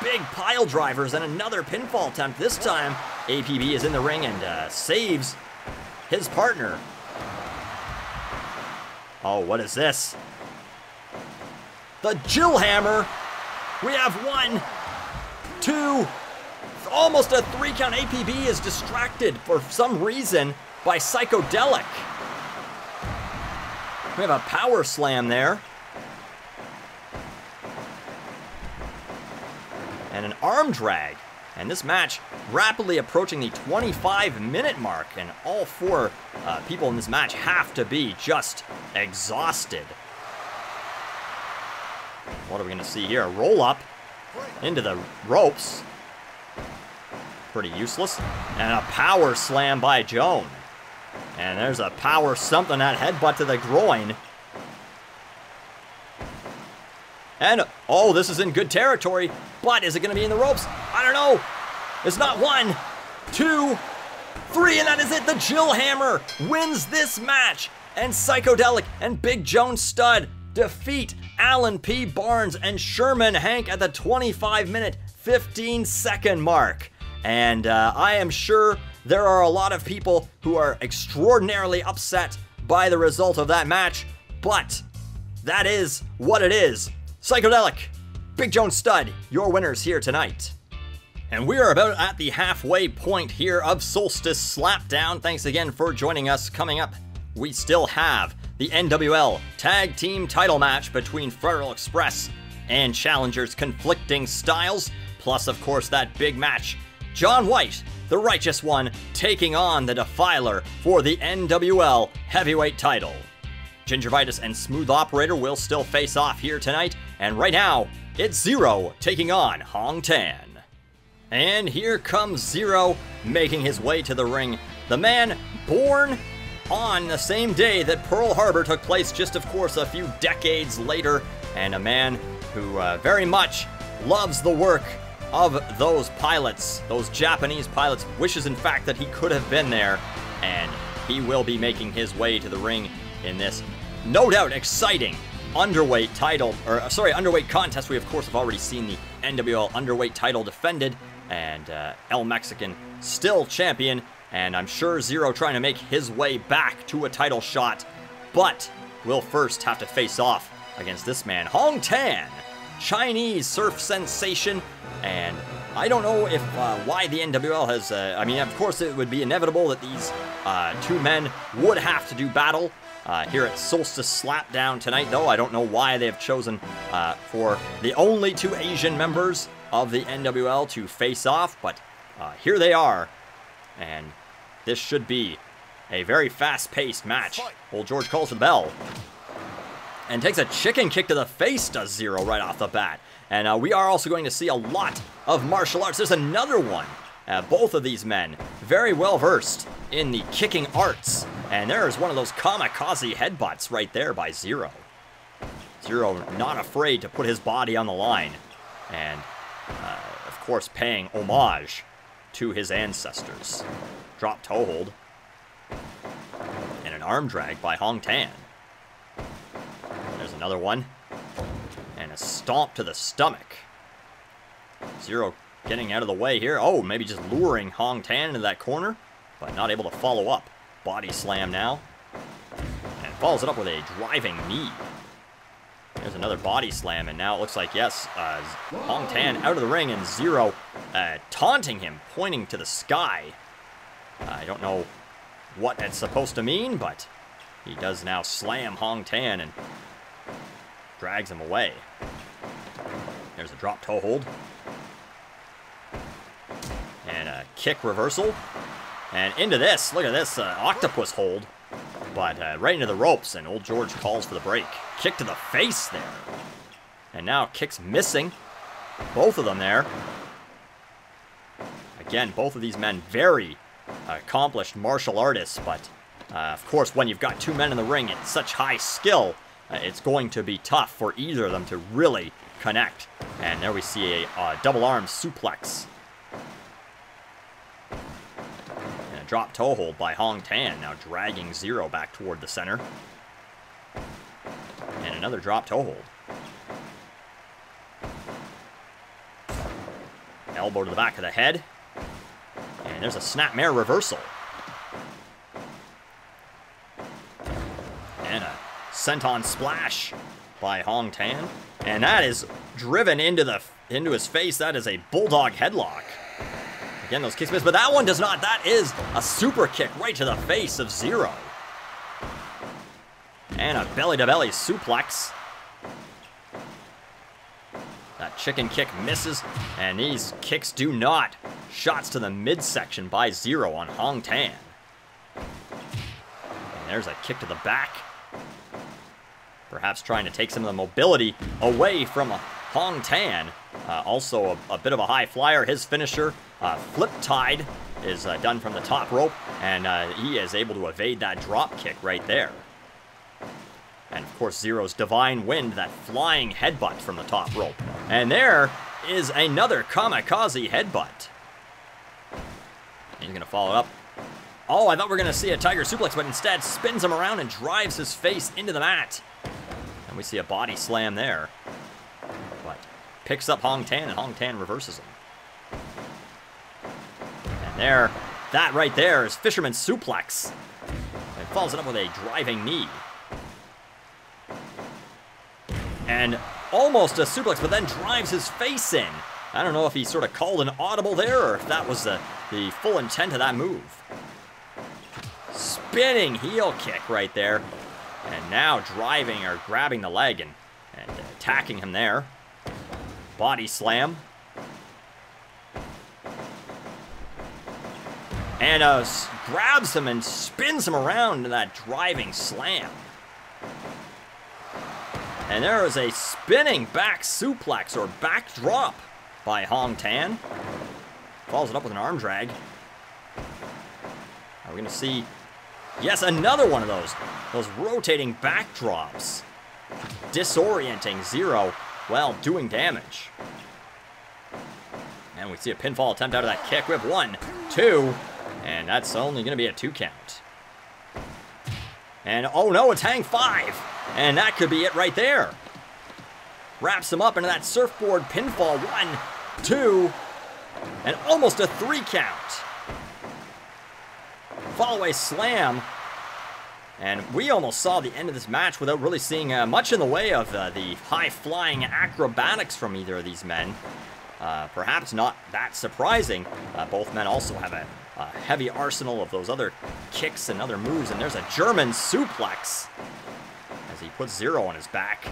big pile drivers and another pinfall attempt. This time, APB is in the ring and saves his partner. Oh, what is this? The Jill Hammer. We have 1, 2. Almost a 3 count. APB is distracted for some reason by Psychedelic. We have a power slam there. And an arm drag. And this match rapidly approaching the 25-minute mark. And all 4 people in this match have to be just exhausted. What are we going to see here? A roll up into the ropes. Pretty useless. And a power slam by Joan. And there's a power something, that headbutt to the groin. And, oh, this is in good territory. But is it going to be in the ropes? I don't know. It's not 1, 2, 3, and that is it. The Jill Hammer wins this match. And Psychedelic and Big Joan Stud defeat Alan P. Barnes and Sherman Hank at the 25-minute, 15-second mark. And I am sure there are a lot of people who are extraordinarily upset by the result of that match, but that is what it is. Psychedelic, Big Joan Stud, your winners here tonight. And we are about at the halfway point here of Solstice Slapdown. Thanks again for joining us. Coming up, we still have the NWL Tag Team title match between Fred-Earl Express and challengers Conflicting Stiles, plus of course that big match, John White, the Righteous One, taking on the Defiler for the NWL Heavyweight Title. Gingivitis and Smooth Operator will still face off here tonight, and right now, it's Zero taking on Hong Tan. And here comes Zero, making his way to the ring. The man born on the same day that Pearl Harbor took place, just of course a few decades later, and a man who very much loves the work of those pilots, those Japanese pilots, wishes in fact that he could have been there, and he will be making his way to the ring in this no doubt exciting underweight title, or sorry, underweight contest. We of course have already seen the NWL underweight title defended, and El Mexican still champion, and I'm sure Zero trying to make his way back to a title shot, but will first have to face off against this man, Hong Tan, Chinese surf sensation. And I don't know if why the NWL has, I mean, of course it would be inevitable that these 2 men would have to do battle here at Solstice Slapdown tonight, though. I don't know why they have chosen for the only 2 Asian members of the NWL to face off, but here they are. And this should be a very fast-paced match. Old George calls for the bell. And takes a chicken kick to the face, does Zero, right off the bat. And we are also going to see a lot of martial arts. There's another one. Both of these men very well versed in the kicking arts. And there's one of those kamikaze headbutts right there by Zero. Zero not afraid to put his body on the line. And, of course, paying homage to his ancestors. Drop toe hold. And an arm drag by Hong Tan. There's another one. And a stomp to the stomach. Zero getting out of the way here. Oh, maybe just luring Hong Tan into that corner, but not able to follow up. Body slam now. And follows it up with a driving knee. There's another body slam, and now it looks like, yes, Hong Tan out of the ring, and Zero taunting him, pointing to the sky. I don't know what that's supposed to mean, but he does now slam Hong Tan and drags him away. There's a drop toe hold. And a kick reversal. And into this, look at this, octopus hold. But right into the ropes, and Old George calls for the break. Kick to the face there. And now kicks missing. Both of them there. Again, both of these men very accomplished martial artists, but of course when you've got 2 men in the ring at such high skill, it's going to be tough for either of them to really connect. And there we see a double arm suplex. And a drop toe hold by Hong Tan, now dragging Zero back toward the center. And another drop toe hold. Elbow to the back of the head. And there's a snapmare reversal. And a senton splash by Hong Tan. And that is driven into his face. That is a bulldog headlock. Again, those kicks miss, but that one does not. That is a super kick right to the face of Zero. And a belly-to-belly suplex. That chicken kick misses, and these kicks do not. Shots to the midsection by Zero on Hong Tan. And there's a kick to the back. Perhaps trying to take some of the mobility away from Hong Tan. Also a bit of a high flyer. His finisher, Flip Tide, is done from the top rope, and he is able to evade that drop kick right there. And of course, Zero's Divine Wind, that flying headbutt from the top rope. And there is another kamikaze headbutt. He's going to follow it up. Oh, I thought we were going to see a Tiger Suplex, but instead spins him around and drives his face into the mat. And we see a body slam there. But picks up Hong Tan, and Hong Tan reverses him. And there, that right there is Fisherman's Suplex. And follows it up with a driving knee. And almost a suplex, but then drives his face in. I don't know if he sort of called an audible there, or if that was the full intent of that move. Spinning heel kick right there. And now driving or grabbing the leg and attacking him there. Body slam. And grabs him and spins him around in that driving slam. And there is a spinning back suplex or back drop by Hong Tan. Follows it up with an arm drag. Are we going to see, yes, another one of those rotating back drops. Disorienting Zero, well, doing damage. And we see a pinfall attempt out of that kick. We have 1, 2, and that's only going to be a 2 count. And, oh no, it's hang 5. And that could be it right there. Wraps him up into that surfboard pinfall. 1, 2, and almost a 3 count. Follow-away slam. And we almost saw the end of this match without really seeing much in the way of the high-flying acrobatics from either of these men. Perhaps not that surprising. Both men also have a heavy arsenal of those other kicks and other moves. And there's a German suplex as he puts Zero on his back.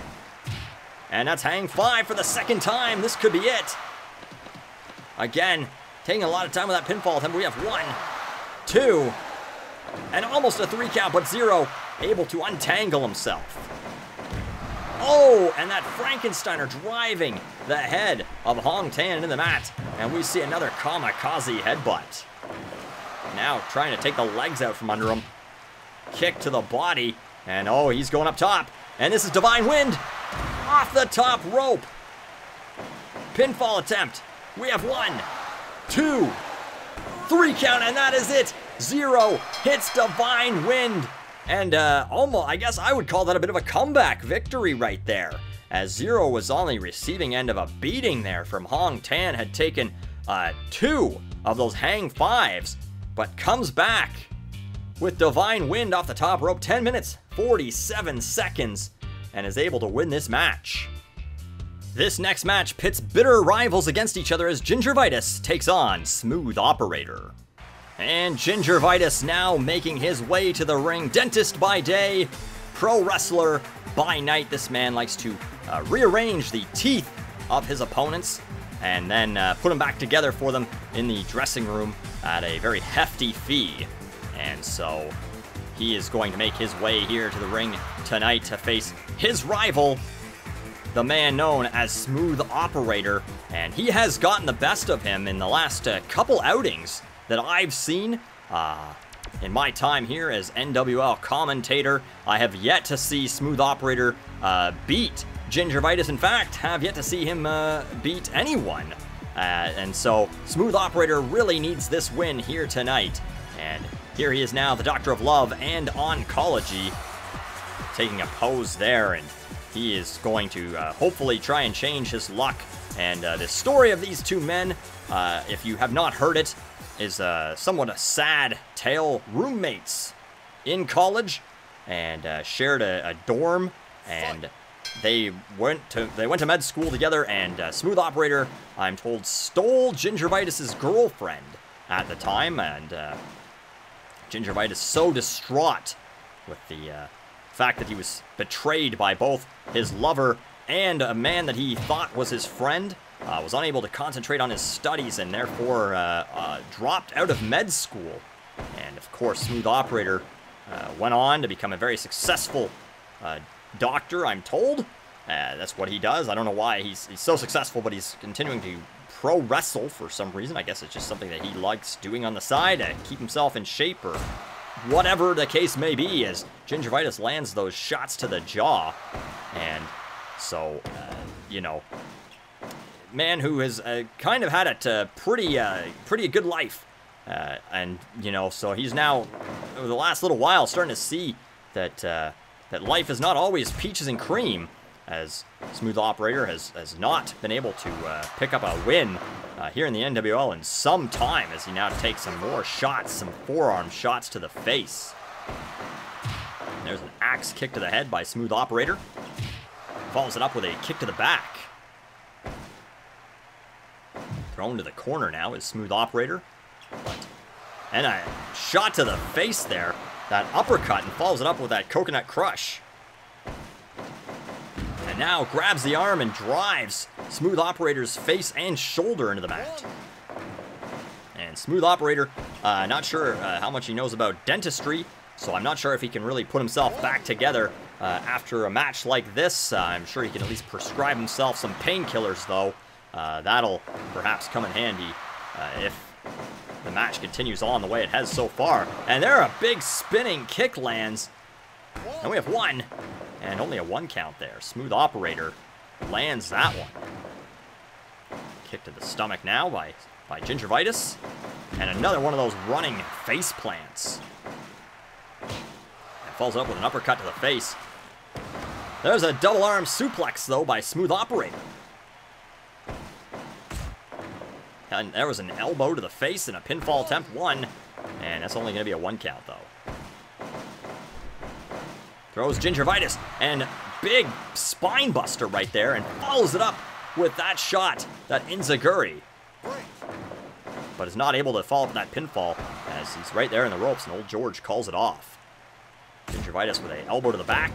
And that's hang 5 for the 2nd time. This could be it. Again, taking a lot of time with that pinfall attempt. We have 1, 2, and almost a 3 count, but Zero able to untangle himself. Oh, and that Frankensteiner driving the head of Hong Tan into the mat. And we see another kamikaze headbutt. Now trying to take the legs out from under him. Kick to the body. And oh, he's going up top. And this is Divine Wind off the top rope. Pinfall attempt. We have 1, 2, 3 count, and that is it. Zero hits Divine Wind. And almost, I guess I would call that a bit of a comeback victory right there. As Zero was on the receiving end of a beating there from Hong Tan, had taken 2 of those hang 5s, but comes back with Divine Wind off the top rope, 10 minutes, 47 seconds, and is able to win this match. This next match pits bitter rivals against each other as Gingivitis takes on Smooth Operator. And Gingivitis now making his way to the ring. Dentist by day, pro wrestler by night. This man likes to rearrange the teeth of his opponents and then put them back together for them in the dressing room at a very hefty fee. And so he is going to make his way here to the ring tonight to face his rival, the man known as Smooth Operator. And he has gotten the best of him in the last couple outings that I've seen. In my time here as NWL commentator, I have yet to see Smooth Operator beat Gingivitis. In fact, have yet to see him beat anyone. And so Smooth Operator really needs this win here tonight. And here he is now, the Doctor of Love and Oncology, taking a pose there, and he is going to hopefully try and change his luck. And the story of these two men, if you have not heard it, is somewhat a sad tale. Roommates in college and shared a dorm, and they went to med school together, and Smooth Operator, I'm told, stole Gingivitis' girlfriend at the time, and Gingivitis so distraught with the fact that he was betrayed by both his lover and a man that he thought was his friend, was unable to concentrate on his studies, and therefore dropped out of med school. And of course, Smooth Operator went on to become a very successful doctor, I'm told. That's what he does. I don't know why he's so successful, but he's continuing to pro wrestle for some reason. I guess it's just something that he likes doing on the side to keep himself in shape, or whatever the case may be, as Gingivitis lands those shots to the jaw. And so, you know, man who has kind of had it pretty good life. And, you know, so he's now, over the last little while, starting to see that that life is not always peaches and cream, as Smooth Operator has not been able to pick up a win here in the NWL in some time, as he now takes some more shots, some forearm shots to the face. And there's an axe kick to the head by Smooth Operator. Follows it up with a kick to the back. Thrown to the corner now is Smooth Operator. And a shot to the face there. That uppercut, and follows it up with that coconut crush. And now grabs the arm and drives Smooth Operator's face and shoulder into the mat. And Smooth Operator, not sure how much he knows about dentistry, so I'm not sure if he can really put himself back together after a match like this. I'm sure he can at least prescribe himself some painkillers, though. That'll perhaps come in handy if the match continues on the way it has so far. And there a big spinning kick lands. And we have one. And only a 1 count there. Smooth Operator lands that one. Kick to the stomach now by Gingivitis. And another one of those running face plants. And follows up with an uppercut to the face. There's a double arm suplex, though, by Smooth Operator. And there was an elbow to the face and a pinfall attempt, 1. And that's only going to be a 1 count, though. Throws Gingivitis, and big spine buster right there, and follows it up with that shot, that Enziguri. But is not able to follow up that pinfall, as he's right there in the ropes, and old George calls it off. Gingivitis with an elbow to the back,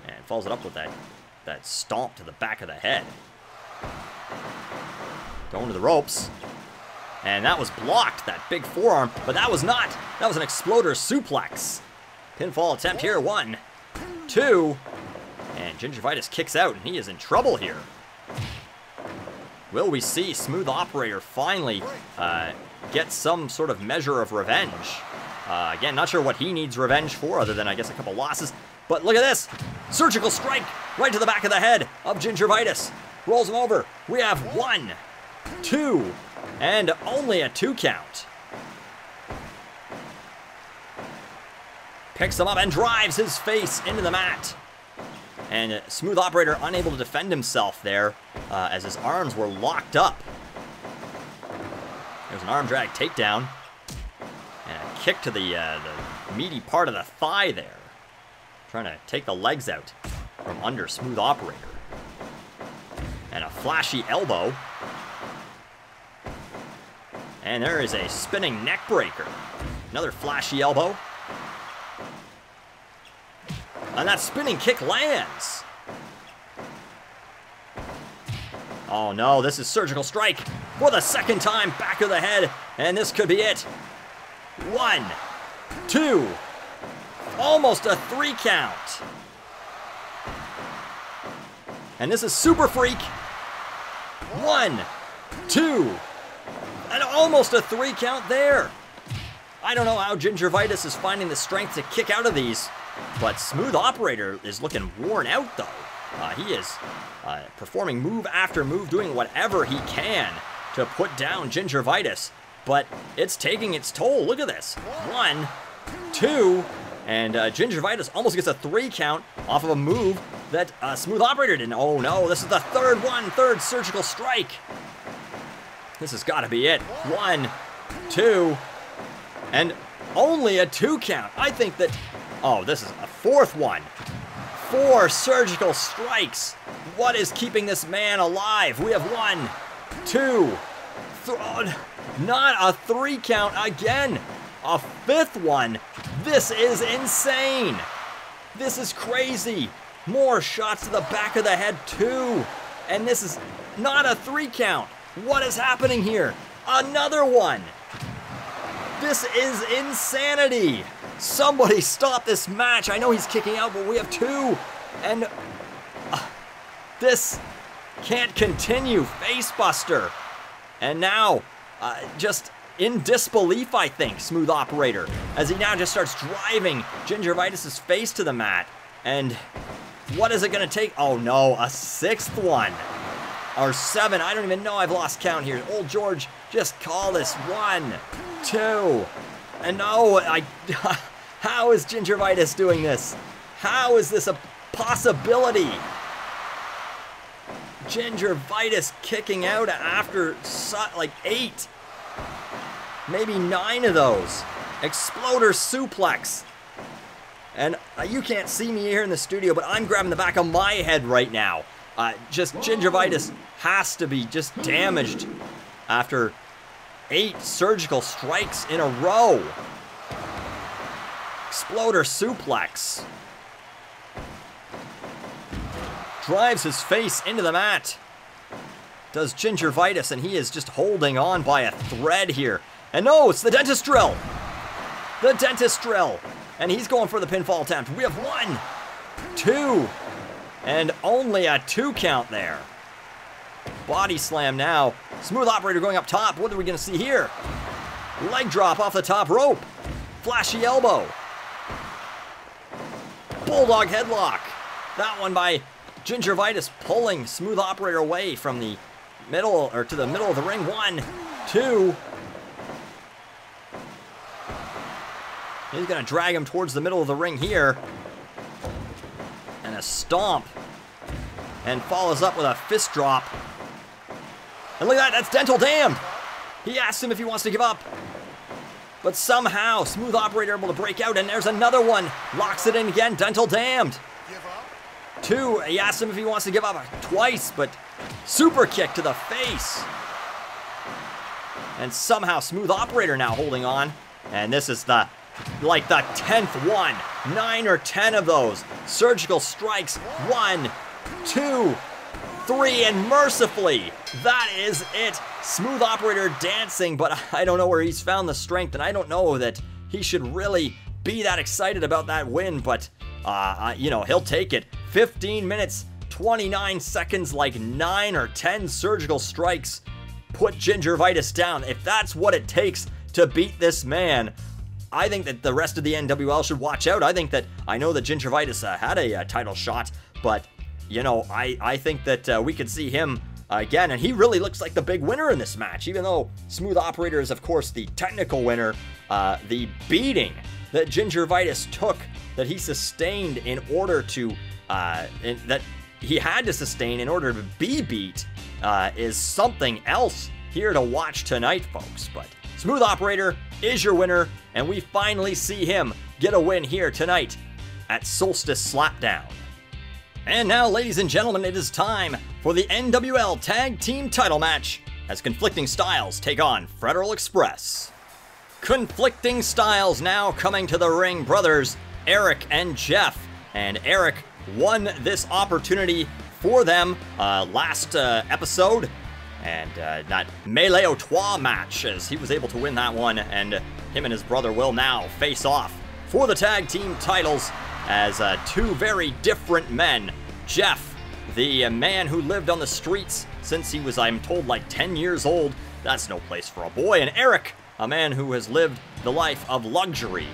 and follows it up with that stomp to the back of the head. Going to the ropes. And that was blocked, that big forearm, but that was not. That was an exploder suplex. Pinfall attempt here, 1, 2, and Gingivitis kicks out, and he is in trouble here. Will we see Smooth Operator finally get some sort of measure of revenge? Again, not sure what he needs revenge for, other than, I guess, a couple losses. But look at this. Surgical strike right to the back of the head of Gingivitis. Rolls him over. We have 1, 2, and only a 2 count. Picks him up and drives his face into the mat. And Smooth Operator unable to defend himself there as his arms were locked up. There's an arm drag takedown. And a kick to the meaty part of the thigh there. Trying to take the legs out from under Smooth Operator. And a flashy elbow. And there is a spinning neck breaker. Another flashy elbow. And that spinning kick lands. Oh no, this is surgical strike for the 2nd time, back of the head. And this could be it. 1, 2, almost a 3 count. And this is Super Freak. 1, 2, and almost a 3 count there. I don't know how Gingivitis is finding the strength to kick out of these, but Smooth Operator is looking worn out, though. He is performing move after move, doing whatever he can to put down Gingivitis, but it's taking its toll. Look at this. 1, 2, and Gingivitis almost gets a 3 count off of a move that Smooth Operator didn't. Oh no, this is the third surgical strike. This has got to be it. 1, 2, and only a 2 count. I think that, oh, this is a 4th one. 4 surgical strikes. What is keeping this man alive? We have 1, 2, not a 3 count again. A 5th one. This is insane. This is crazy. More shots to the back of the head too. And this is not a 3 count. What is happening here? Another one. This is insanity. Somebody stop this match. I know he's kicking out, but we have 2. And this can't continue. Facebuster. And now, just in disbelief, I think, Smooth Operator, as he now just starts driving Gingivitis' face to the mat. And what is it going to take? Oh no, a 6th one. Or 7, I don't even know, I've lost count here. Old George, just call this 1, 2, and no, how is Gingivitis doing this? How is this a possibility? Gingivitis kicking out after like 8, maybe 9 of those. Exploder suplex. And you can't see me here in the studio, but I'm grabbing the back of my head right now. Just Gingivitis has to be just damaged after 8 surgical strikes in a row. Exploder suplex. Drives his face into the mat. Does Gingivitis, and he is just holding on by a thread here. And no, it's the dentist drill. The dentist drill. And he's going for the pinfall attempt. We have 1, 2, and only a 2 count there. Body slam now. Smooth Operator going up top. What are we going to see here? Leg drop off the top rope. Flashy elbow. Bulldog headlock. That one by Gingivitis, pulling Smooth Operator away from the middle, or to the middle of the ring. 1, 2. He's going to drag him towards the middle of the ring here. And a stomp. And follows up with a fist drop. And look at that, that's Dental Damned. He asks him if he wants to give up. But somehow, Smooth Operator able to break out, and there's another one. Locks it in again, Dental Damned. 2, he asks him if he wants to give up twice, but super kick to the face. And somehow, Smooth Operator now holding on. And this is like the 10th one. 9 or 10 of those. Surgical strikes. 1, 2, 3, and mercifully, that is it. Smooth Operator dancing, but I don't know where he's found the strength, and I don't know that he should really be that excited about that win, but, you know, he'll take it. 15 minutes, 29 seconds, like 9 or 10 surgical strikes. Put Gingivitis down. If that's what it takes to beat this man, I think that the rest of the NWL should watch out. I know that Gingivitis had a title shot, but, you know, I think that we could see him again, and he really looks like the big winner in this match, even though Smooth Operator is, of course, the technical winner. The beating that Gingivitis took, that he sustained in order to, that he had to sustain in order to be beat, is something else here to watch tonight, folks. But Smooth Operator is your winner, and we finally see him get a win here tonight at Solstice Slapdown. And now, ladies and gentlemen, it is time for the NWL Tag Team title match as Conflicting Stiles take on Fred-Earl Express. Conflicting Stiles now coming to the ring, brothers Eric and Jeff. And Eric won this opportunity for them last episode. And that Melee au Trois match, as he was able to win that one. And him and his brother will now face off for the tag team titles as 2 very different men. Jeff, the man who lived on the streets since he was, I'm told, like 10 years old. That's no place for a boy. And Eric, a man who has lived the life of luxury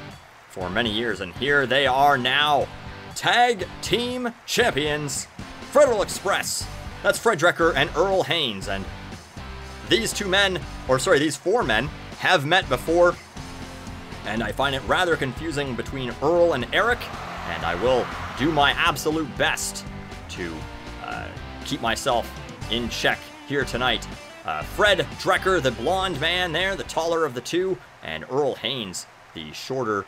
for many years. And here they are now, tag team champions, Fred-Earl Express. That's Fred Drecker and Earl Haynes. And these 4 men have met before. And I find it rather confusing between Earl and Eric. And I will do my absolute best to keep myself in check here tonight. Fred Drecker, the blonde man there, the taller of the 2, and Earl Haynes, the shorter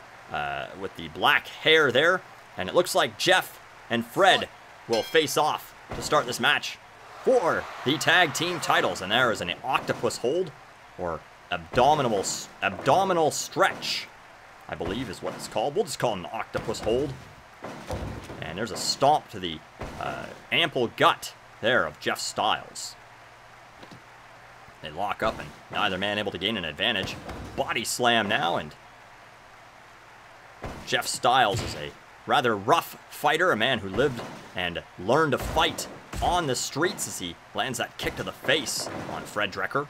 with the black hair there. And it looks like Jeff and Fred will face off to start this match for the tag team titles. And there is an octopus hold, or abdominal stretch, I believe is what it's called. We'll just call it an octopus hold. And there's a stomp to the ample gut there of Jeff Styles. They lock up, and neither man able to gain an advantage. Body slam now, and Jeff Styles is a rather rough fighter, a man who lived and learned to fight on the streets as he lands that kick to the face on Fred Drecker.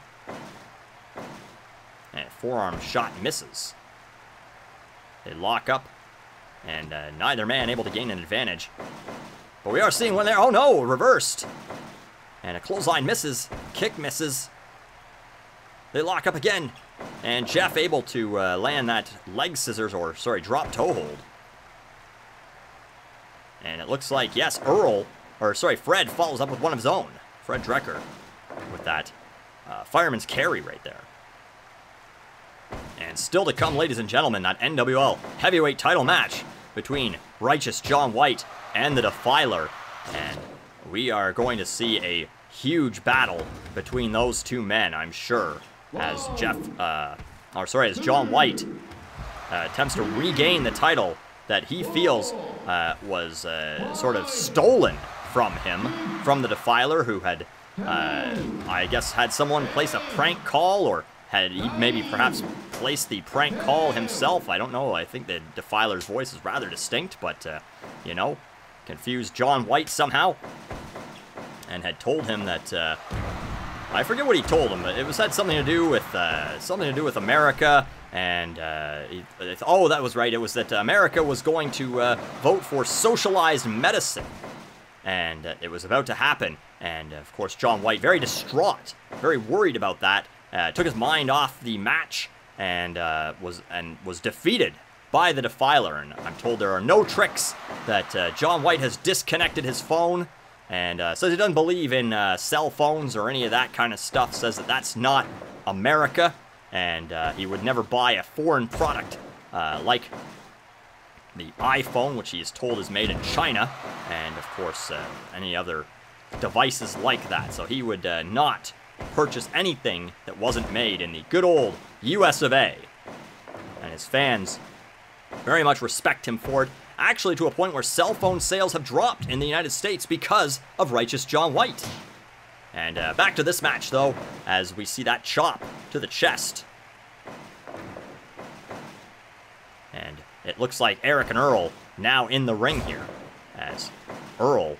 And forearm shot misses. They lock up, and neither man able to gain an advantage. But we are seeing one there. Oh no, reversed. And a clothesline misses, kick misses. They lock up again, and Jeff able to land that leg scissors, or sorry, drop toe hold. And it looks like, yes, Fred follows up with one of his own. Fred Drecker with that fireman's carry right there. And still to come, ladies and gentlemen, that NWL Heavyweight Title match between Righteous John White and the Defiler. And we are going to see a huge battle between those two men, I'm sure, as as John White attempts to regain the title that he feels was sort of stolen from him, from the Defiler, who had, I guess, had someone place a prank call, or had he maybe perhaps placed the prank call himself. I don't know. I think the Defiler's voice is rather distinct, but, you know, confused John White somehow, and had told him that, I forget what he told him, but it had something to do with America, and oh, that was right. It was that America was going to vote for socialized medicine, and it was about to happen. And of course, John White, very distraught, very worried about that, took his mind off the match, and was defeated by the Defiler. And I'm told there are no tricks, that John White has disconnected his phone. And says he doesn't believe in cell phones or any of that kind of stuff. Says that that's not America, and he would never buy a foreign product like the iPhone, which he is told is made in China, and of course any other devices like that. So he would not purchase anything that wasn't made in the good old US of A. And his fans very much respect him for it. Actually, to a point where cell phone sales have dropped in the United States because of Righteous John White. And back to this match, though, as we see that chop to the chest. And it looks like Eric and Earl now in the ring here, as Earl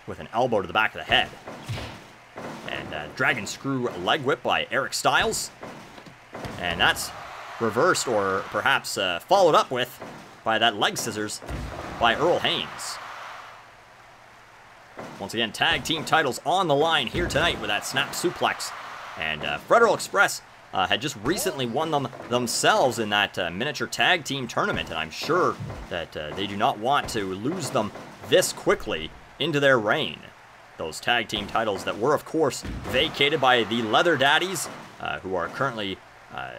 with an elbow to the back of the head. And Dragon Screw leg whip by Eric Styles. And that's reversed, or perhaps followed up with, by that leg scissors by Earl Haynes. Once again, tag team titles on the line here tonight with that snap suplex. And Fred-Earl Express had just recently won them themselves in that miniature tag team tournament. And I'm sure that they do not want to lose them this quickly into their reign. Those tag team titles that were, of course, vacated by the Leather Daddies, who are currently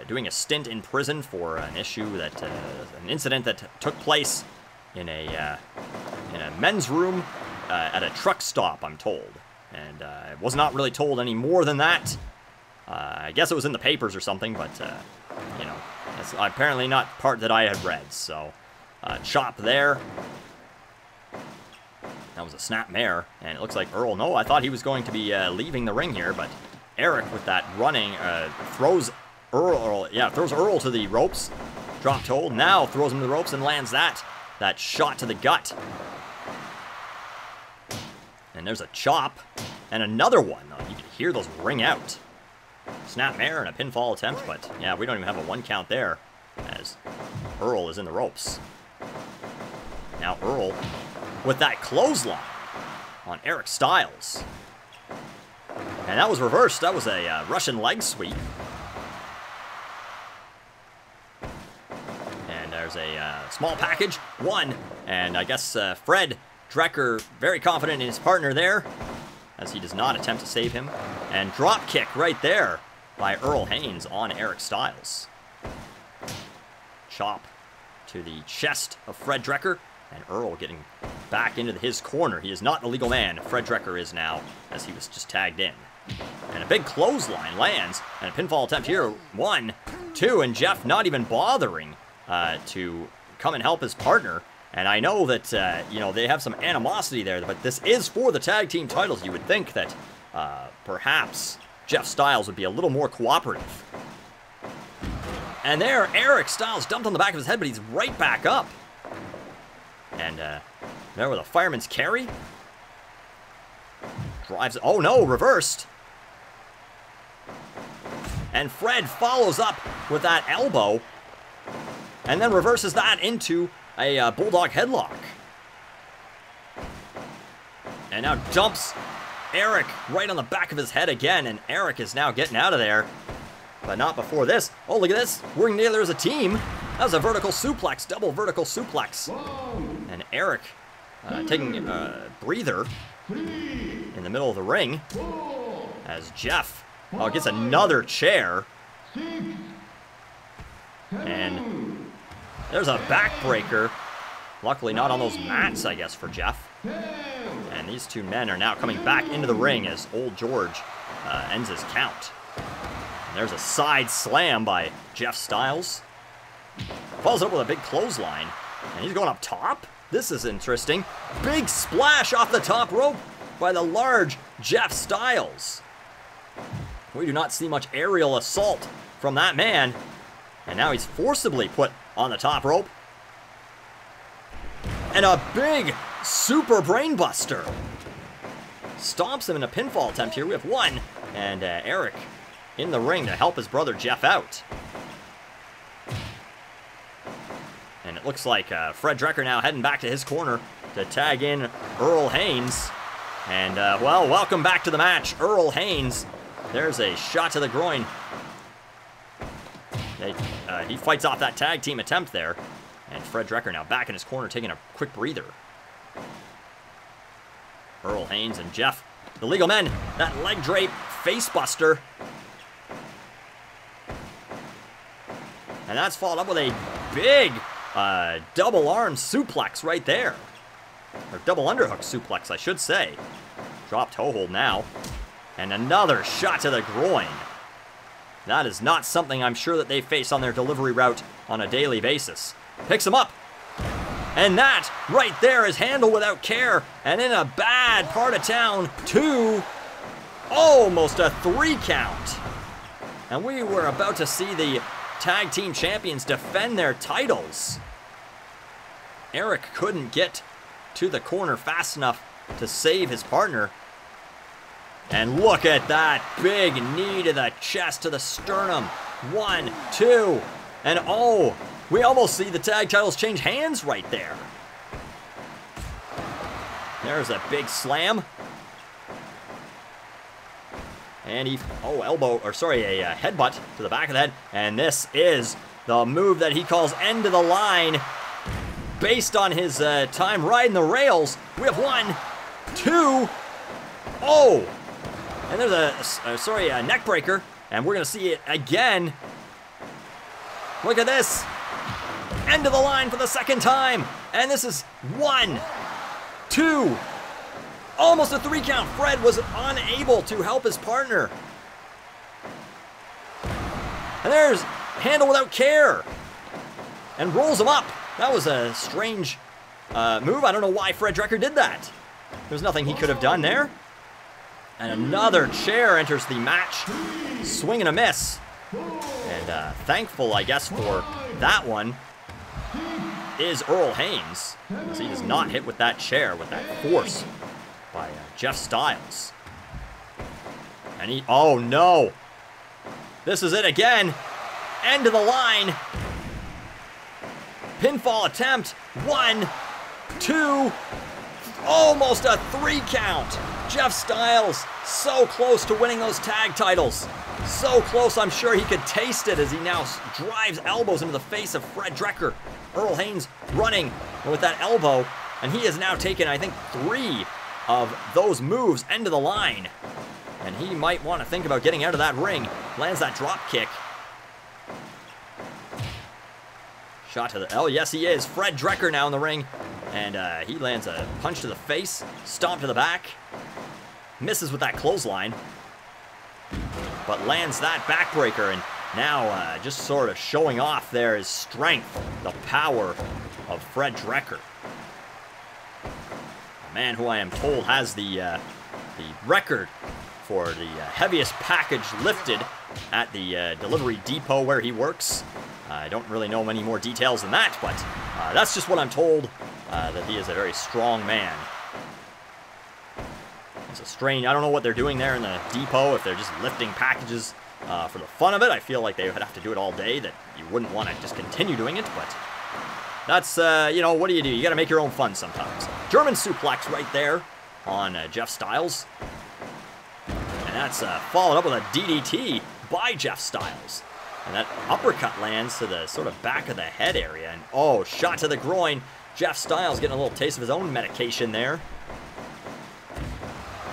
doing a stint in prison for an an incident that took place in a men's room at a truck stop, I'm told. And I was not really told any more than that. I guess it was in the papers or something, but, you know, that's apparently not part that I had read. So, chop there. That was a snap mare, and it looks like Earl, no, I thought he was going to be leaving the ring here, but Eric with that running, throws Earl to the ropes, dropped hold, now throws him to the ropes and lands that shot to the gut. And there's a chop, and another one. You can hear those ring out. Snap mare and a pinfall attempt, but yeah, we don't even have a 1 count there, as Earl is in the ropes. Now Earl with that clothesline on Eric Styles. And that was reversed. That was a Russian leg sweep. And there's a small package, 1. And I guess Fred Drecker very confident in his partner there, as he does not attempt to save him. And drop kick right there by Earl Haynes on Eric Styles. Chop to the chest of Fred Drecker. And Earl getting back into his corner. He is not the legal man. Fred Drecker is now, as he was just tagged in. And a big clothesline lands. And a pinfall attempt here. 1, 2, and Jeff not even bothering to come and help his partner. And I know that, you know, they have some animosity there, but this is for the tag team titles. You would think that perhaps Jeff Styles would be a little more cooperative. And there, Eric Styles dumped on the back of his head, but he's right back up. And there with a fireman's carry. Drives, oh no, reversed. And Fred follows up with that elbow. And then reverses that into a bulldog headlock. And now dumps Eric right on the back of his head again. And Eric is now getting out of there. But not before this. Oh, look at this. Working together as a team. That was a vertical suplex. Double vertical suplex. And Eric taking a breather in the middle of the ring. As Jeff gets another chair. And there's a backbreaker. Luckily not on those mats, I guess, for Jeff. And these two men are now coming back into the ring as Old George ends his count. And there's a side slam by Jeff Styles. Follows up with a big clothesline. And he's going up top. This is interesting. Big splash off the top rope by the large Jeff Styles. We do not see much aerial assault from that man. And now he's forcibly put on the top rope. And a big super brainbuster. Stomps him in a pinfall attempt here. We have 1. And Eric in the ring to help his brother Jeff out. And it looks like Fred Drecker now heading back to his corner to tag in Earl Haynes. And, well, welcome back to the match, Earl Haynes. There's a shot to the groin. He fights off that tag team attempt there. And Fred Drecker now back in his corner taking a quick breather. Earl Haynes and Jeff, the legal men, that leg drape face buster. And that's followed up with a big double arm suplex right there. Or double underhook suplex, I should say. Drop toe hold now. And another shot to the groin. That is not something I'm sure that they face on their delivery route on a daily basis. Picks him up. And that right there is handled without care. And in a bad part of town, 2, almost a 3 count. And we were about to see the tag team champions defend their titles. Eric couldn't get to the corner fast enough to save his partner. And look at that big knee to the chest, to the sternum. 1, 2, and oh, we almost see the tag titles change hands right there. There's a big slam. And he, elbow, or sorry, a headbutt to the back of the head. And this is the move that he calls end of the line. Based on his time riding the rails, we have 1, 2, oh! And there's a neck breaker. And we're gonna see it again. Look at this. End of the line for the second time. And this is 1, 2, almost a 3 count. Fred was unable to help his partner. And there's handle without care. And rolls him up. That was a strange move. I don't know why Fred Drecker did that. There's nothing he could have done there. And another chair enters the match. Swing and a miss. And thankful, I guess, for that one is Earl Haynes. As he does not hit with that chair with that force by Jeff Styles. And he, oh no. This is it again. End of the line. Pinfall attempt. 1, 2, almost a 3 count. Jeff Styles so close to winning those tag titles. So close, I'm sure he could taste it as he now drives elbows into the face of Fred Drecker. Earl Haynes running with that elbow, and he has now taken, I think, 3 of those moves end of the line. And he might want to think about getting out of that ring. Lands that drop kick. Shot to the, oh yes he is. Fred Drecker now in the ring. And he lands a punch to the face, stomp to the back. Misses with that clothesline. But lands that backbreaker, and now just sort of showing off there his strength, the power of Fred Drecker. A man who I am told has the record for the heaviest package lifted at the delivery depot where he works. I don't really know many more details than that, but that's just what I'm told, that he is a very strong man. It's a strange, I don't know what they're doing there in the depot, if they're just lifting packages for the fun of it. I feel like they would have to do it all day, that you wouldn't want to just continue doing it, but that's, you know, what do? You gotta make your own fun sometimes. German suplex right there on Jeff Styles. And that's followed up with a DDT by Jeff Styles. And that uppercut lands to the sort of back of the head area. And oh, shot to the groin. Jeff Styles getting a little taste of his own medication there.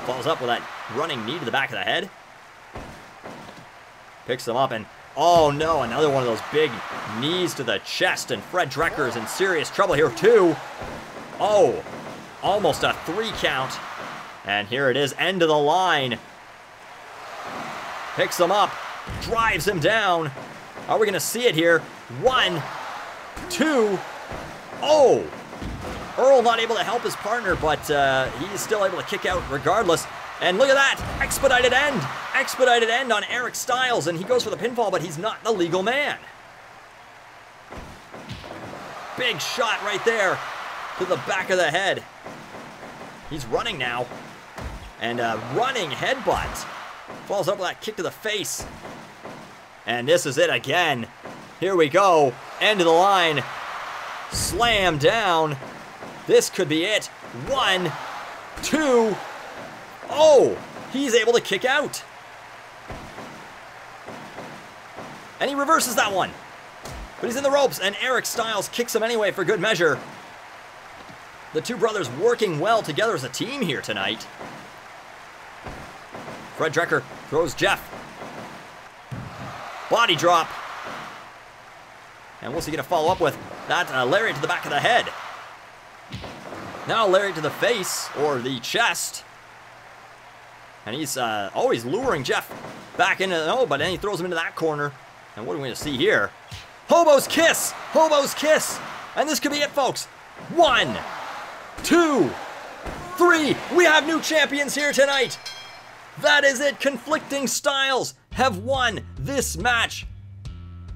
Follows up with that running knee to the back of the head. Picks him up and oh no, another one of those big knees to the chest. And Fred Drecker is in serious trouble here too. Oh, almost a 3 count. And here it is, end of the line. Picks him up, drives him down. Are we going to see it here? 1, 2, oh! Earl not able to help his partner, but he's still able to kick out regardless. And look at that, expedited end. Expedited end on Eric Styles, and he goes for the pinfall, but he's not the legal man. Big shot right there to the back of the head. He's running now. And running headbutt. Falls up with that kick to the face. And this is it again. Here we go. End of the line. Slam down. This could be it. 1, 2. Oh, he's able to kick out. And he reverses that one. But he's in the ropes, and Eric Styles kicks him anyway for good measure. The two brothers working well together as a team here tonight. Fred Drecker throws Jeff. Body drop. And what's he going to follow up with? That lariat to the back of the head. Now lariat to the face, or the chest. And he's always luring Jeff back into the, oh, but then he throws him into that corner. And what are we going to see here? Hobo's kiss! Hobo's kiss! And this could be it, folks. 1, 2, 3. We have new champions here tonight. That is it. Conflicting Stiles have won this match.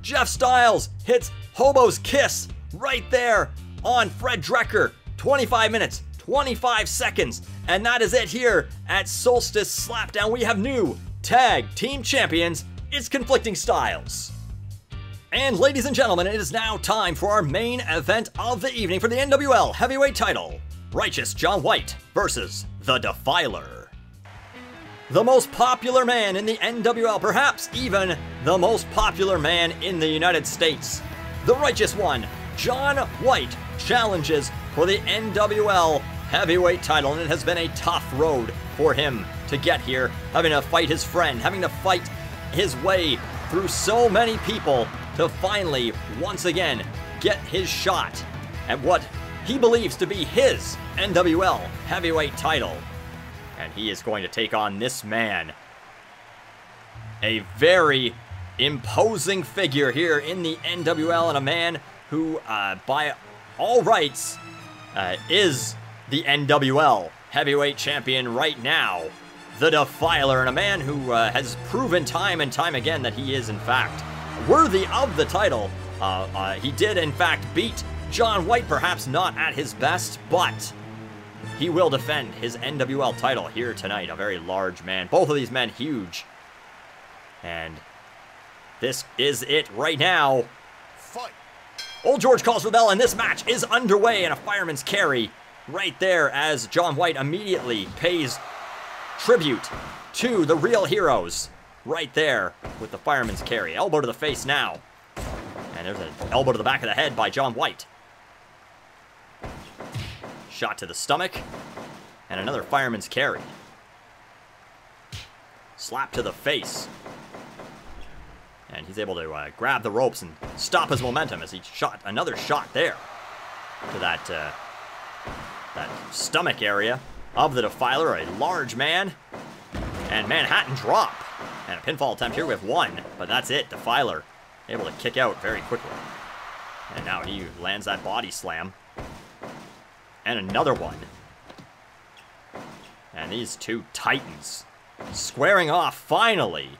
Jeff Styles hits Hobo's kiss right there on Fred Drecker. 25 minutes, 25 seconds. And that is it here at Solstice Slapdown. We have new tag team champions. It's Conflicting Stiles. And ladies and gentlemen, it is now time for our main event of the evening for the NWL Heavyweight Title. Righteous John White versus the Defiler. The most popular man in the NWL, perhaps even the most popular man in the United States. The Righteous One, John White, challenges for the NWL Heavyweight Title, and it has been a tough road for him to get here, having to fight his friend, having to fight his way through so many people to finally, once again, get his shot at what he believes to be his NWL Heavyweight Title. And he is going to take on this man. A very imposing figure here in the NWL, and a man who, by all rights, is the NWL Heavyweight Champion right now. The Defiler, and a man who has proven time and time again that he is, in fact, worthy of the title. He did, in fact, beat John White, perhaps not at his best, but he will defend his NWL title here tonight. A very large man. Both of these men huge. And this is it right now. Fight. Old George calls for the bell, and this match is underway, and a fireman's carry right there as John White immediately pays tribute to the real heroes right there with the fireman's carry. Elbow to the face now. And there's an elbow to the back of the head by John White. Shot to the stomach. And another fireman's carry. Slap to the face. And he's able to grab the ropes and stop his momentum as he shot another shot there to that that stomach area of the Defiler, a large man. And Manhattan drop. And a pinfall attempt here with one, but that's it. Defiler able to kick out very quickly. And now he lands that body slam. And another one. And these two titans squaring off finally.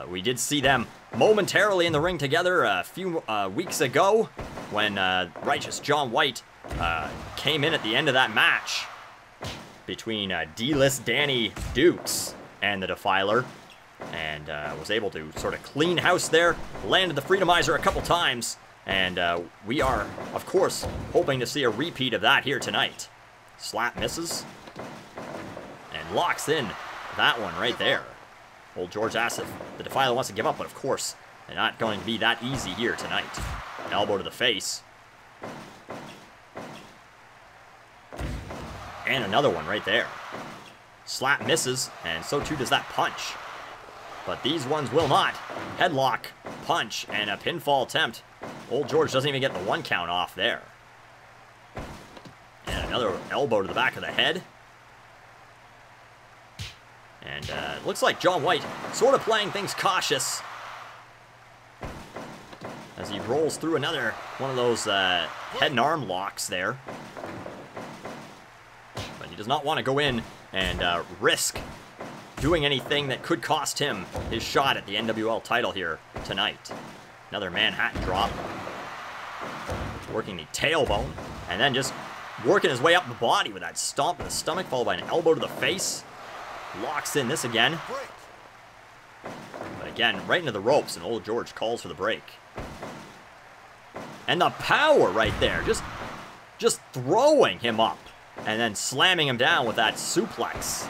We did see them momentarily in the ring together a few weeks ago when Righteous John White came in at the end of that match between D-list Danny Dukes and the Defiler, and was able to sort of clean house there, landed the Freedomizer a couple times, and we are, of course, hoping to see a repeat of that here tonight. Slap misses, and locks in that one right there. Old George asks if the Defiler wants to give up, but of course, they're not going to be that easy here tonight. An elbow to the face. And another one right there. Slap misses, and so too does that punch. But these ones will not. Headlock, punch, and a pinfall attempt. Old George doesn't even get the 1 count off there. And another elbow to the back of the head. And it looks like John White sort of playing things cautious as he rolls through another one of those head and arm locks there. But he does not want to go in and risk doing anything that could cost him his shot at the NWL title here tonight. Another Manhattan drop. Working the tailbone, and then just working his way up the body with that stomp to the stomach, followed by an elbow to the face. Locks in this again. But again, right into the ropes, and Old George calls for the break. And the power right there, just throwing him up, and then slamming him down with that suplex.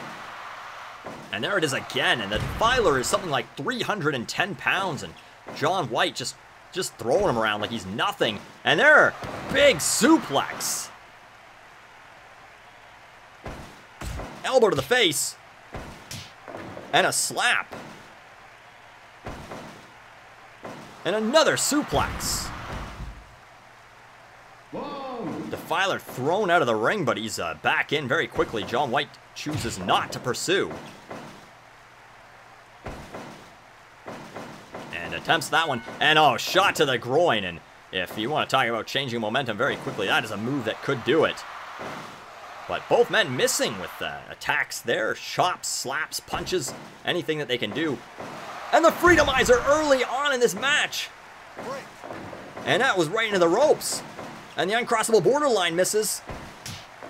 And there it is again, and the Defiler is something like 310 pounds, and John White just throwing him around like he's nothing. And there, big suplex. Elbow to the face. And a slap. And another suplex. Defiler thrown out of the ring, but he's back in very quickly. John White chooses not to pursue. And attempts that one. And oh, shot to the groin. And if you want to talk about changing momentum very quickly, that is a move that could do it. But both men missing with attacks there. Chops, slaps, punches, anything that they can do. And the Freedomizer early on in this match. And that was right into the ropes. And the uncrossable borderline misses.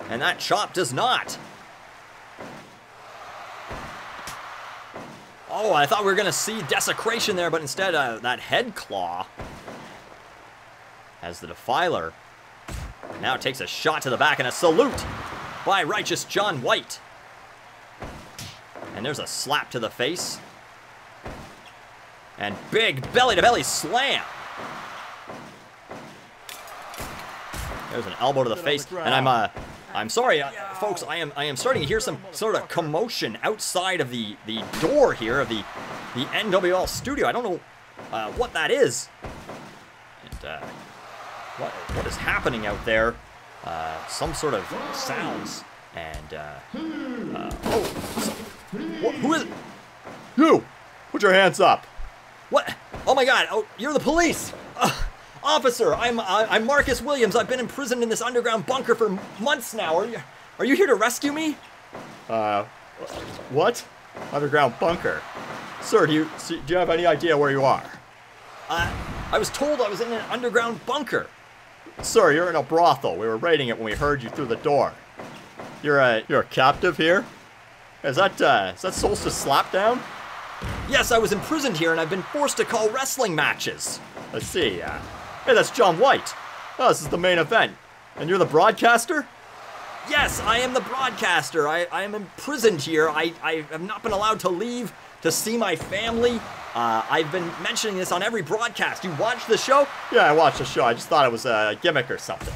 And that chop does not. Oh, I thought we were going to see desecration there, but instead that head claw. As the Defiler now takes a shot to the back and a salute by Righteous John White. And there's a slap to the face. And big belly-to-belly slam. There's an elbow to the face. And I'm sorry, folks, I am starting to hear some sort of commotion outside of the door here of the NWL studio. I don't know what that is. And what is happening out there? Some sort of sounds, and who is it? You! Put your hands up! What? Oh my God! Oh, you're the police! Officer, I'm Marcus Williams. I've been imprisoned in this underground bunker for months now. Are you here to rescue me? What? Underground bunker? Sir, do you have any idea where you are? I was told I was in an underground bunker. Sir, you're in a brothel. We were raiding it when we heard you through the door. You're a captive here? Is that Solstice Slapdown? Yes, I was imprisoned here and I've been forced to call wrestling matches. Let's see, hey, that's John White. Oh, this is the main event. And you're the broadcaster? Yes, I am the broadcaster. I am imprisoned here. I have not been allowed to leave to see my family. I've been mentioning this on every broadcast. You watched the show? Yeah, I watched the show. I just thought it was a gimmick or something.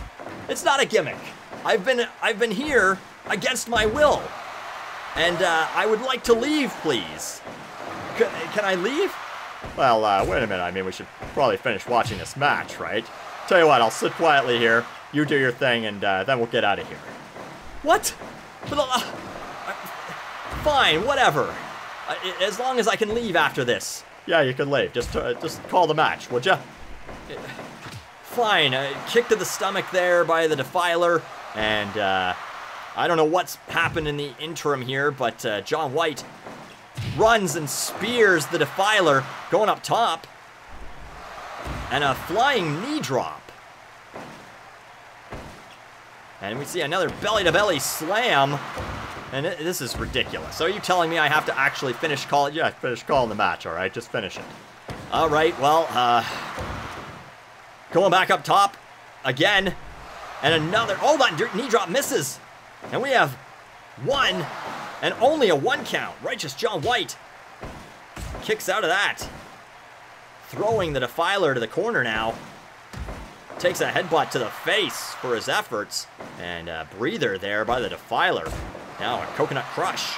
It's not a gimmick. I've been here against my will. And I would like to leave, please. Can I leave? Well, wait a minute. I mean, we should probably finish watching this match, right? Tell you what, I'll sit quietly here. You do your thing, and then we'll get out of here. What? Fine, whatever. As long as I can leave after this. Yeah, you can leave. Just call the match, would ya? Fine. Kick to the stomach there by the Defiler. And I don't know what's happened in the interim here, but John White runs and spears the Defiler going up top. And a flying knee drop. And we see another belly-to-belly slam. And this is ridiculous. So are you telling me I have to actually finish calling? Yeah, finish calling the match, all right? Just finish it. All right, well, going back up top again. And another, oh, that knee drop misses. And we have one and only a 1 count. Righteous John White kicks out of that. Throwing the Defiler to the corner now. Takes a headbutt to the face for his efforts. And a breather there by the Defiler. Now a coconut crush.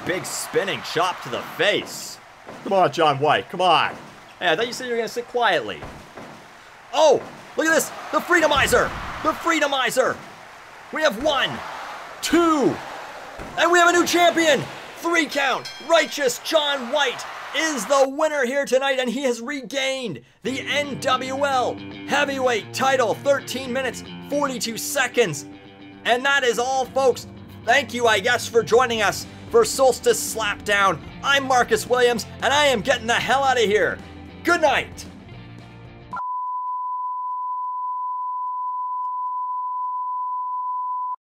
Big spinning chop to the face. Come on, John White, come on. Hey, I thought you said you were going to sit quietly. Oh, look at this. The Freedomizer. The Freedomizer. We have 1, 2, and we have a new champion. 3 count. Righteous John White is the winner here tonight, and he has regained the NWL Heavyweight Title. 13 minutes, 42 seconds. And that is all, folks. Thank you, I guess, for joining us for Solstice Slapdown. I'm Marcus Williams, and I am getting the hell out of here. Good night.